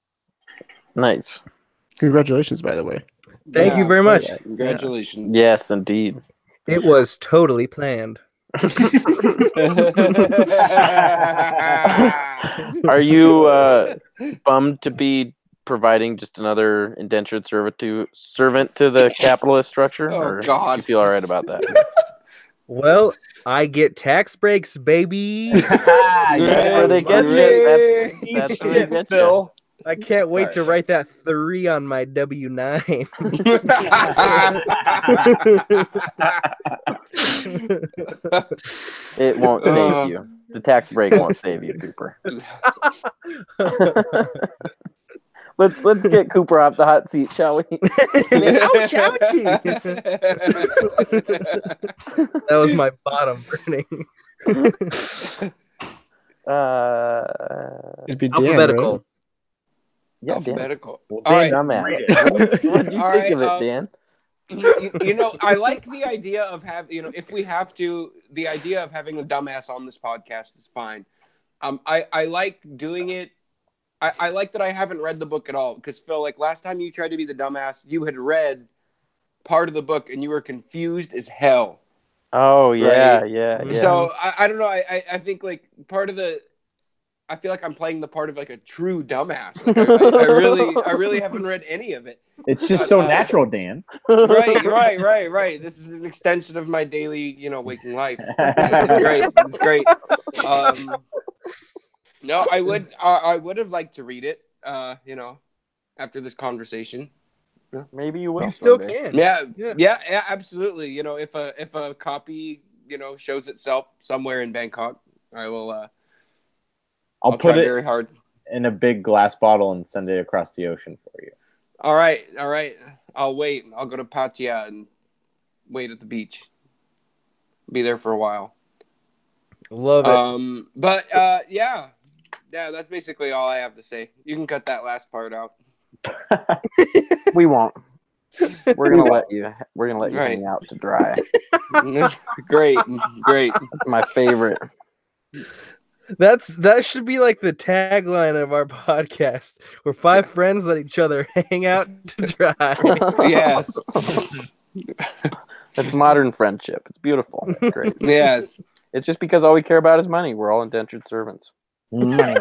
Nice. Congratulations, by the way. Thank you very much. Congratulations. Yes, indeed. It was totally planned. Are you bummed to be providing just another indentured servant to the capitalist structure? Oh, God. Do you feel all right about that? Well, I get tax breaks, baby. Where they get you. That's where they get you. I can't wait to write that 3 on my W-9. It won't save you. The tax break won't save you, Cooper. Let's get Cooper off the hot seat, shall we? Ouch, ouchies. That was my bottom burning. It'd be Dan, alphabetical. right? Yeah, alphabetical. Dan. All right. I'm at it. What do you think of it, Dan? I like the idea of if we have to, the idea of having a dumbass on this podcast is fine. I like doing it. I like that I haven't read the book at all, because Phil, like last time you tried to be the dumbass, you had read part of the book and you were confused as hell. Oh yeah, right? yeah. So I don't know. I think like I feel like I'm playing the part of like a true dumbass. Like, I really haven't read any of it. It's just so natural, Dan. Right. This is an extension of my daily, waking life. It's great. No, I would have liked to read it, after this conversation. Maybe you will. You still someday. can. Yeah, absolutely. You know, if a copy, shows itself somewhere in Bangkok, I will. I'll I'll try put it very hard. in a big glass bottle and send it across the ocean for you. All right. I'll wait. I'll go to Pattaya and wait at the beach. Be there for a while. Love it. But yeah, that's basically all I have to say. You can cut that last part out. We won't. We're gonna let you. We're gonna let you Right. hang out to dry. Great. That's my favorite. That should be like the tagline of our podcast. We're five friends let each other hang out to dry. Yes. It's modern friendship. It's beautiful. It's great. Yes. It's just because all we care about is money. We're all indentured servants. Money.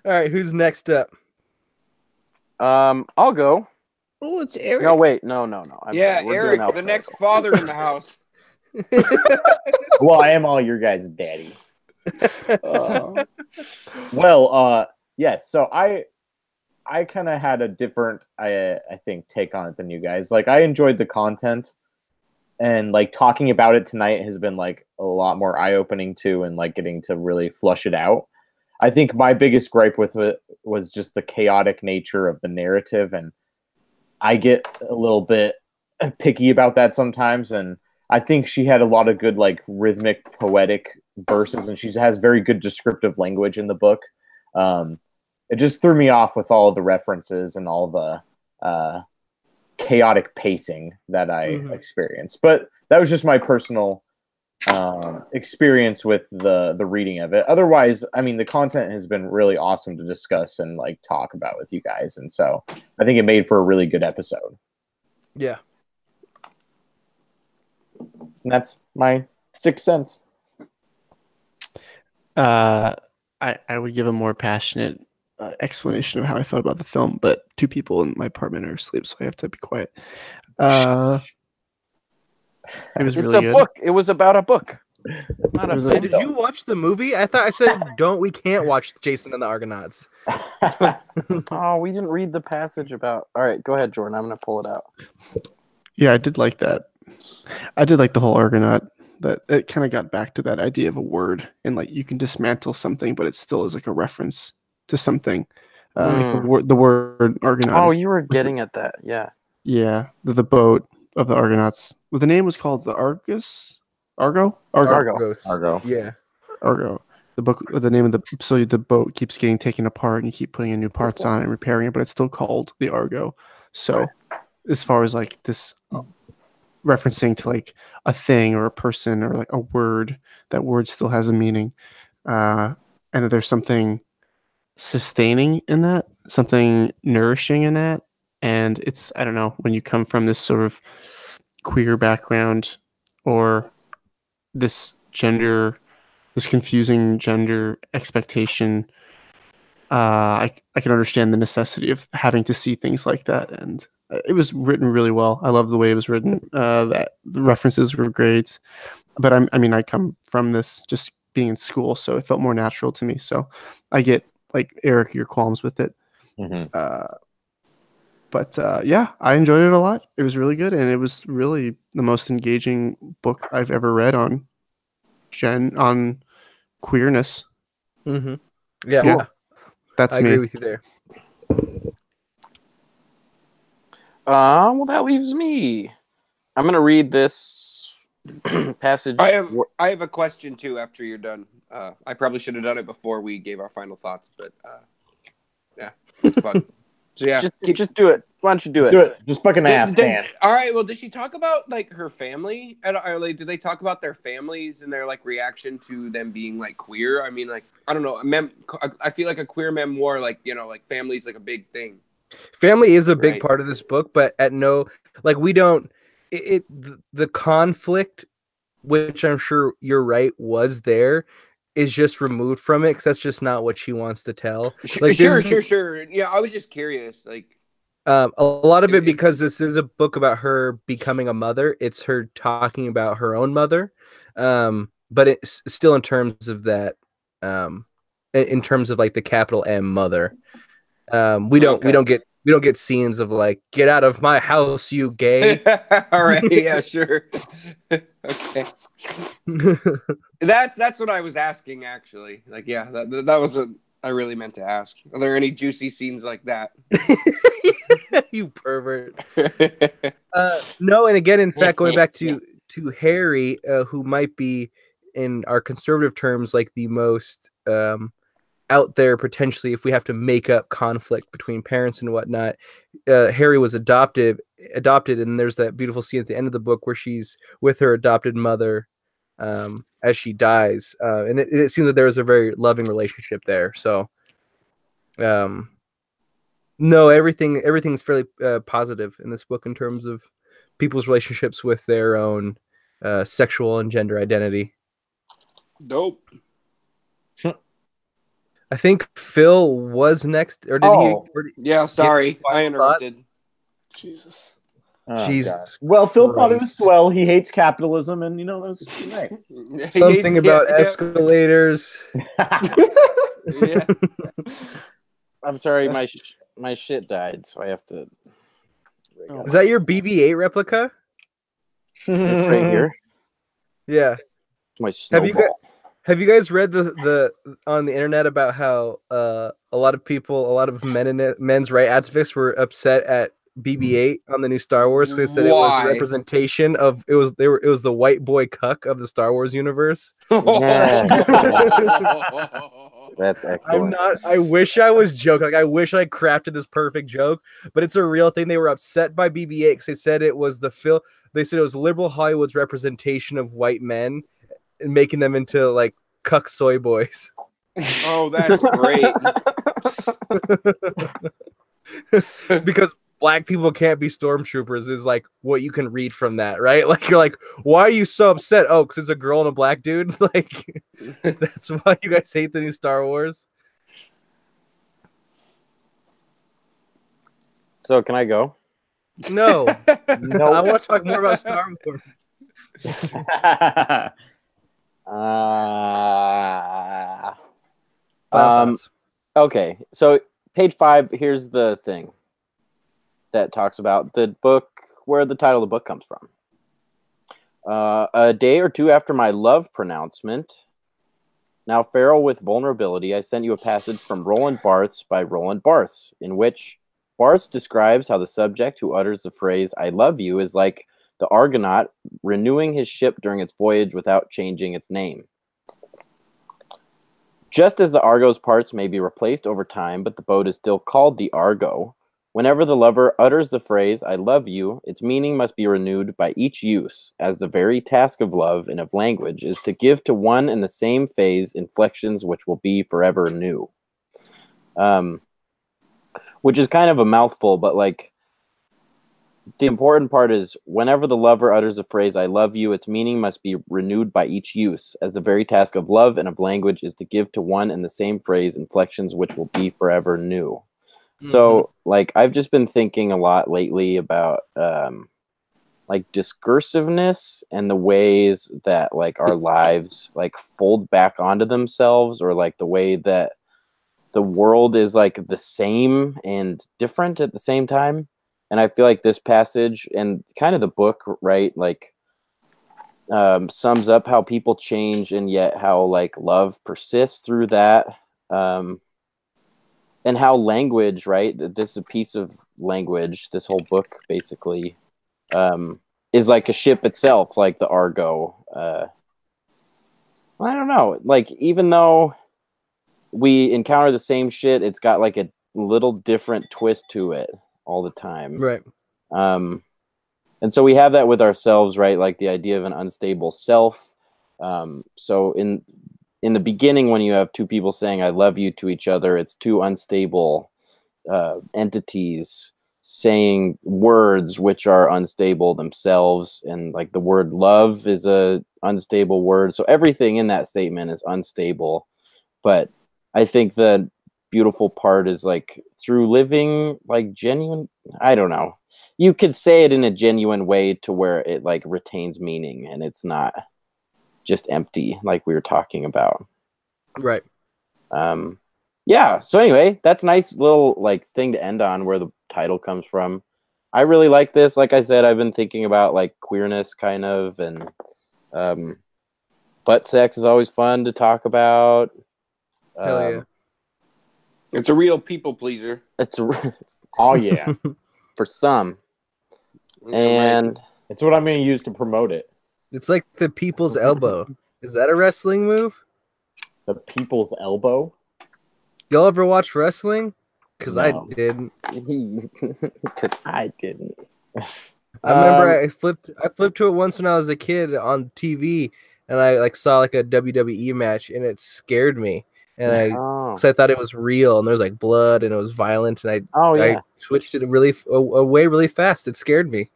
All right, who's next up? I'll go. Oh, it's Eric. No, wait, no. I'm Yeah, sorry. We're Eric, doing the alphabetical. next father in the house. Well, I am all your guys' daddy. Yes. So I kind of had a different, I think, take on it than you guys. Like, I enjoyed the content, and like talking about it tonight has been like a lot more eye-opening too, and like getting to really flush it out. I think my biggest gripe with it was just the chaotic nature of the narrative, and I get a little bit picky about that sometimes. And I think she had a lot of good, like, rhythmic, poetic verses, and she has very good descriptive language in the book. It just threw me off with all of the references and all the chaotic pacing that I experienced. But that was just my personal experience with the reading of it. Otherwise, I mean, the content has been really awesome to discuss and like talk about with you guys, and so I think it made for a really good episode. Yeah. And that's my 6 cents. I would give a more passionate explanation of how I felt about the film, but two people in my apartment are asleep, so I have to be quiet. It was really good. Book. It was about a book. It's not a Hey, did you watch the movie? I thought I said we can't watch Jason and the Argonauts. Oh, we didn't read the passage about. All right, go ahead, Jordan. I'm gonna pull it out. Yeah, I did like that. I did like the whole Argonaut. That it kind of got back to that idea of a word, and like you can dismantle something, but it still is like a reference to something. Like the word Argonaut. Oh, you were getting at that, yeah. Yeah, the boat of the Argonauts. Well, the name was called the Argus. Argo. Yeah. Argo. The book. The name of the the boat keeps getting taken apart, and you keep putting in new parts on it and repairing it, but it's still called the Argo. So, as far as like this. Referencing to like a thing or a person or like a word, that word still has a meaning, and that there's something sustaining in that, something nourishing in that. And it's, I don't know, when you come from this sort of queer background or this confusing gender expectation, I can understand the necessity of having to see things like that. And it was written really well. I love the way it was written. That the references were great. But I come from this just being in school, so it felt more natural to me. So I get, like, Eric, your qualms with it. But yeah, I enjoyed it a lot. It was really good, and it was really the most engaging book I've ever read on queerness. Yeah. Cool. That's I agree with you there. Well, that leaves me. I'm gonna read this passage. I have a question too. After you're done, I probably should have done it before we gave our final thoughts, but yeah, it's fun. So yeah, just do it. Why don't you do it? Do it. Just fucking ask, man. All right. Well, did she talk about like her family? Like, did they talk about their families and their like reaction to them being like queer? I mean, like, I don't know. I feel like a queer memoir, like, like family's like a big thing. Family is a big part of this book, but we don't. The conflict, which I'm sure you're right, was there, is just removed from it because that's just not what she wants to tell. Like, sure. Yeah, I was just curious. Like, a lot of it, because this is a book about her becoming a mother. It's her talking about her own mother, but it's still in terms of that, in terms of like the capital M mother. We don't get we don't get scenes of like, get out of my house, you gay. All right, yeah, sure. Okay, that's what I was asking actually. Like, yeah, that was what I really meant to ask. Are there any juicy scenes like that? You pervert. No, and again, in fact, going back to Harry, who might be, in our conservative terms, like the most out there potentially, if we have to make up conflict between parents and whatnot. Harry was adopted, and there's that beautiful scene at the end of the book where she's with her adopted mother as she dies, and it seems that there was a very loving relationship there. So, no, everything's fairly positive in this book in terms of people's relationships with their own sexual and gender identity. Dope. I think Phil was next, or did Yeah, sorry, I interrupted. Thoughts? Jesus. Oh, Jesus. God. Well, Phil thought it was Christ. swell. He hates capitalism, and you know that's right. Something about escalators. Yeah. I'm sorry, my shit died, so I have to. Is that your BB-8 replica? It's right here. Yeah. My snowball. Have you guys read the on the internet about how a lot of men's right activists were upset at BB-8 on the new Star Wars? They said it was a Why? representation of it was the white boy cuck of the Star Wars universe. Yeah. That's excellent. I wish I was joking. Like, I wish I crafted this perfect joke, but it's a real thing. They were upset by BB-8 because they said it was they said it was liberal Hollywood's representation of white men and making them into like cuck soy boys. Oh, that's great. Because black people can't be stormtroopers is like what you can read from that, right? Like, you're like, why are you so upset? Oh, because it's a girl and a black dude. Like, that's why you guys hate the new Star Wars. So can I go? No, No. I want to talk more about Star Wars. Okay, so page 5, here's the thing that talks about the book, where the title of the book comes from. A day or two after my love pronouncement, now feral with vulnerability, I sent you a passage from Roland Barthes by Roland Barthes, in which Barthes describes how the subject who utters the phrase, I love you, is like the Argonaut renewing his ship during its voyage without changing its name. Just as the Argo's parts may be replaced over time, but the boat is still called the Argo, whenever the lover utters the phrase, I love you, its meaning must be renewed by each use, as the very task of love and of language is to give to one and the same phase inflections which will be forever new. Which is kind of a mouthful, but like, the important part is whenever the lover utters the phrase, I love you, its meaning must be renewed by each use, as the very task of love and of language is to give to one and the same phrase inflections which will be forever new. Mm-hmm. So, like, I've just been thinking a lot lately about, like, discursiveness and the ways that, like, our lives, like, fold back onto themselves, or, like, the way that the world is, like, the same and different at the same time. And I feel like this passage and kind of the book, right, like, sums up how people change and yet how, like, love persists through that. And how language, right, this is a piece of language, this whole book basically, is like a ship itself, like the Argo. I don't know. Like, even though we encounter the same shit, it's got, like, a little different twist to it all the time. Right. And so we have that with ourselves, right? Like the idea of an unstable self. So in the beginning, when you have two people saying I love you to each other, it's two unstable entities saying words which are unstable themselves. And like the word love is a unstable word. So everything in that statement is unstable. But I think the beautiful part is like through living like genuine, I don't know, you could say it in a genuine way to where it like retains meaning and it's not just empty like we were talking about. Right. Yeah. So anyway, that's a nice little like thing to end on where the title comes from. I really like this. Like I said, I've been thinking about like queerness kind of, and butt sex is always fun to talk about. Hell yeah. It's a real people pleaser. It's Oh yeah, for some. Yeah, And it's what I'm going to use to promote it. It's like the people's elbow. Is that a wrestling move? The people's elbow. Y'all ever watch wrestling? Because I No. didn't. because I didn't. I remember I flipped to it once when I was a kid on TV, and I like saw like a WWE match, and it scared me. And because I thought it was real, and there was like blood, and it was violent, and I switched it away really fast. It scared me.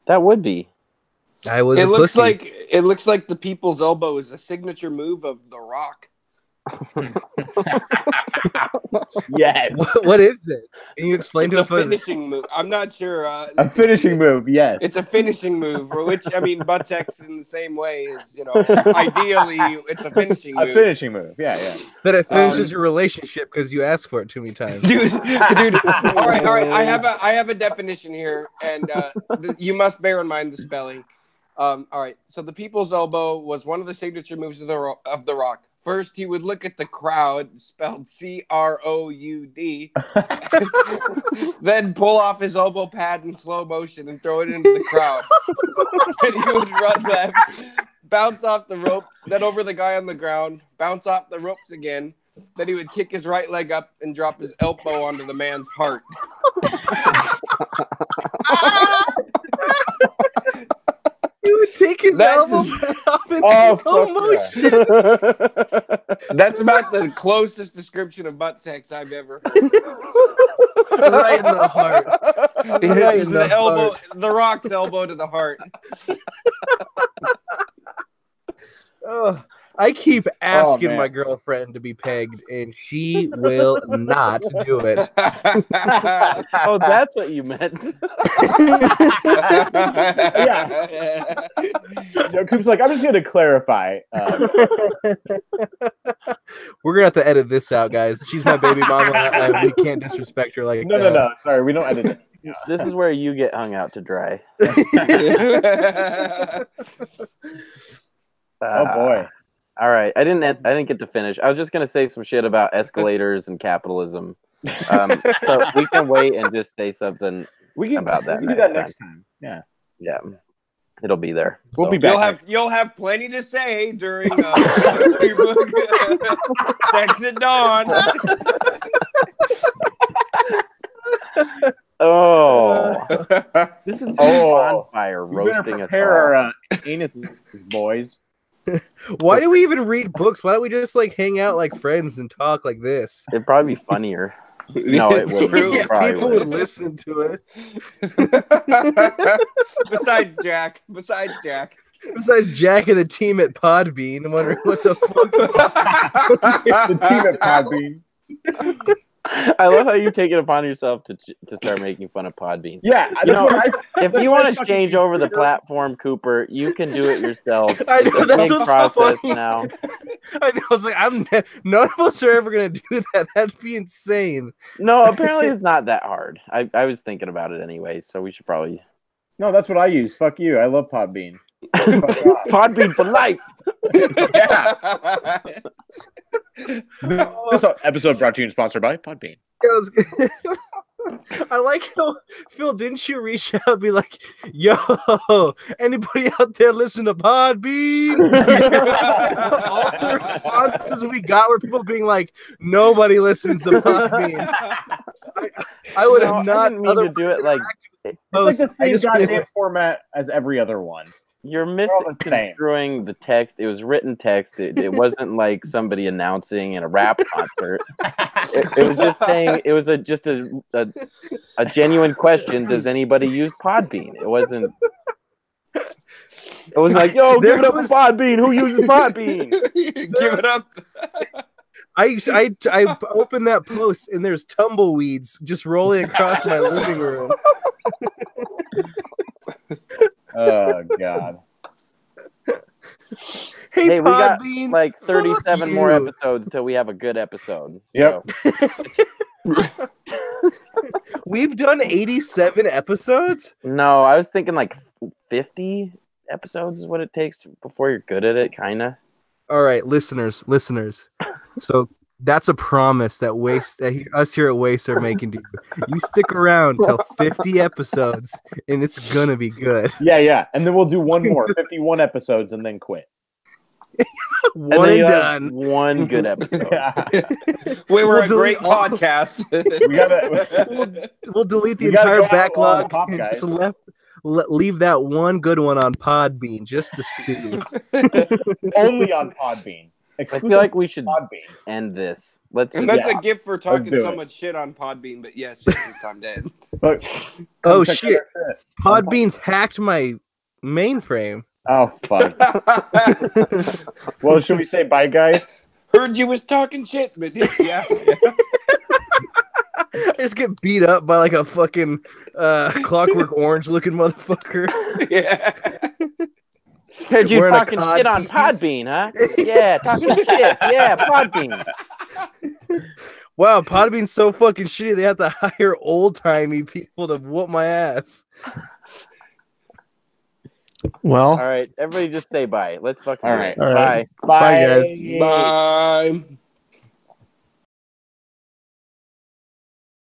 That would be. I was. It looks pussy. like the people's elbow is a signature move of The Rock. Yes. What is it? Can you explain It's to a us what? finishing move. I'm not sure. A finishing move, yes. It's a finishing move, for which I mean, butt sex in the same way is, ideally it's a finishing move. A finishing move, yeah. That it finishes your relationship because you ask for it too many times. Dude. All right. I have a definition here, and you must bear in mind the spelling. All right. So the people's elbow was one of the signature moves of the Rock. First, he would look at the crowd, spelled CROUD, then pull off his elbow pad in slow motion and throw it into the crowd. Then he would run left, bounce off the ropes, then over the guy on the ground, bounce off the ropes again. Then he would kick his right leg up and drop his elbow onto the man's heart. He would take his elbows off in slow motion. That's about the closest description of butt sex I've ever heard. Right in the heart. Right in the elbow, heart. The Rock's elbow to the heart. I keep asking my girlfriend to be pegged, and she will not do it. Oh, that's what you meant. Yeah. Coop's like, I'm just going to clarify. We're going to have to edit this out, guys. She's my baby mama. We can't disrespect her like that. No. Sorry, we don't edit it. Yeah. This is where you get hung out to dry. Oh, boy. All right, I didn't get to finish. I was just gonna say some shit about escalators and capitalism. So we can wait and just say something about that. We can do that next time. Yeah, it'll be there. We'll be back. You'll have plenty to say during Sex at Dawn. Oh, this is a bonfire You roasting better us prepare all. our anuses, boys. Why do we even read books? Why don't we just like hang out like friends and talk like this? It'd probably be funnier. No, it wouldn't. Yeah, people would listen to it. Besides Jack. Besides Jack and the team at Podbean, I'm wondering what the fuck. The team at Podbean. I love how you take it upon yourself to start making fun of Podbean. Yeah, if you want to change over the platform, Cooper, you can do it yourself. I know, that's big what's process so funny. now. I know. I was like, none of us are ever gonna do that. That'd be insane. No, apparently it's not that hard. I was thinking about it anyway, so we should probably. No, that's what I use. Fuck you. I love Podbean. Podbean for life. Yeah. This episode brought to you and sponsored by Podbean. I like how, Phil, didn't you reach out and be like, yo, anybody out there listen to Podbean? All the responses we got were people being like, nobody listens to Podbean. I would have not I didn't mean to do it like it's like the same goddamn format as every other one. You're misconstruing the text. It was written text. It wasn't like somebody announcing in a rap concert. It was just saying. It was just a genuine question. Does anybody use Podbean? It wasn't. It was like, yo, give it up for Podbean. Who uses Podbean? Give it up. I opened that post and there's tumbleweeds just rolling across my living room. Oh God. Hey, Hey, Hey, we got Podbean, like fuck 37 more you. episodes till we have a good episode. Yep. So. We've done 87 episodes. No, I was thinking like 50 episodes is what it takes before you're good at it, kind of. All right, listeners. So that's a promise that us here at Waste are making to you. You stick around till 50 episodes, and it's gonna be good. Yeah. And then we'll do one more, 51 episodes, and then quit. One and done. One good episode. Yeah. We were We'll a great delete all- podcast. We gotta. We'll delete the We gotta entire go out backlog on top, and guys. just leave that one good one on Podbean just to stew. Only on Podbean. I Exclusive feel like we should Podbean. end this. Let's And just, that's a gift for talking do so it. much shit on Podbean, but yes, it's time to end. But Oh, come check shit. out our shit. Podbean's hacked my mainframe. Oh fuck. Well, should we say bye, guys? Heard you was talking shit, but yeah. I just get beat up by like a fucking Clockwork Orange looking motherfucker. Yeah. heard you Wearing a talking cod shit on piece. Podbean, huh? Yeah, talking shit. Yeah, Podbean. Wow, Podbean's so fucking shitty they have to hire old-timey people to whoop my ass. Well, All right, everybody just say bye. Let's fucking All do right. it. All right. Bye. Bye, guys. Bye.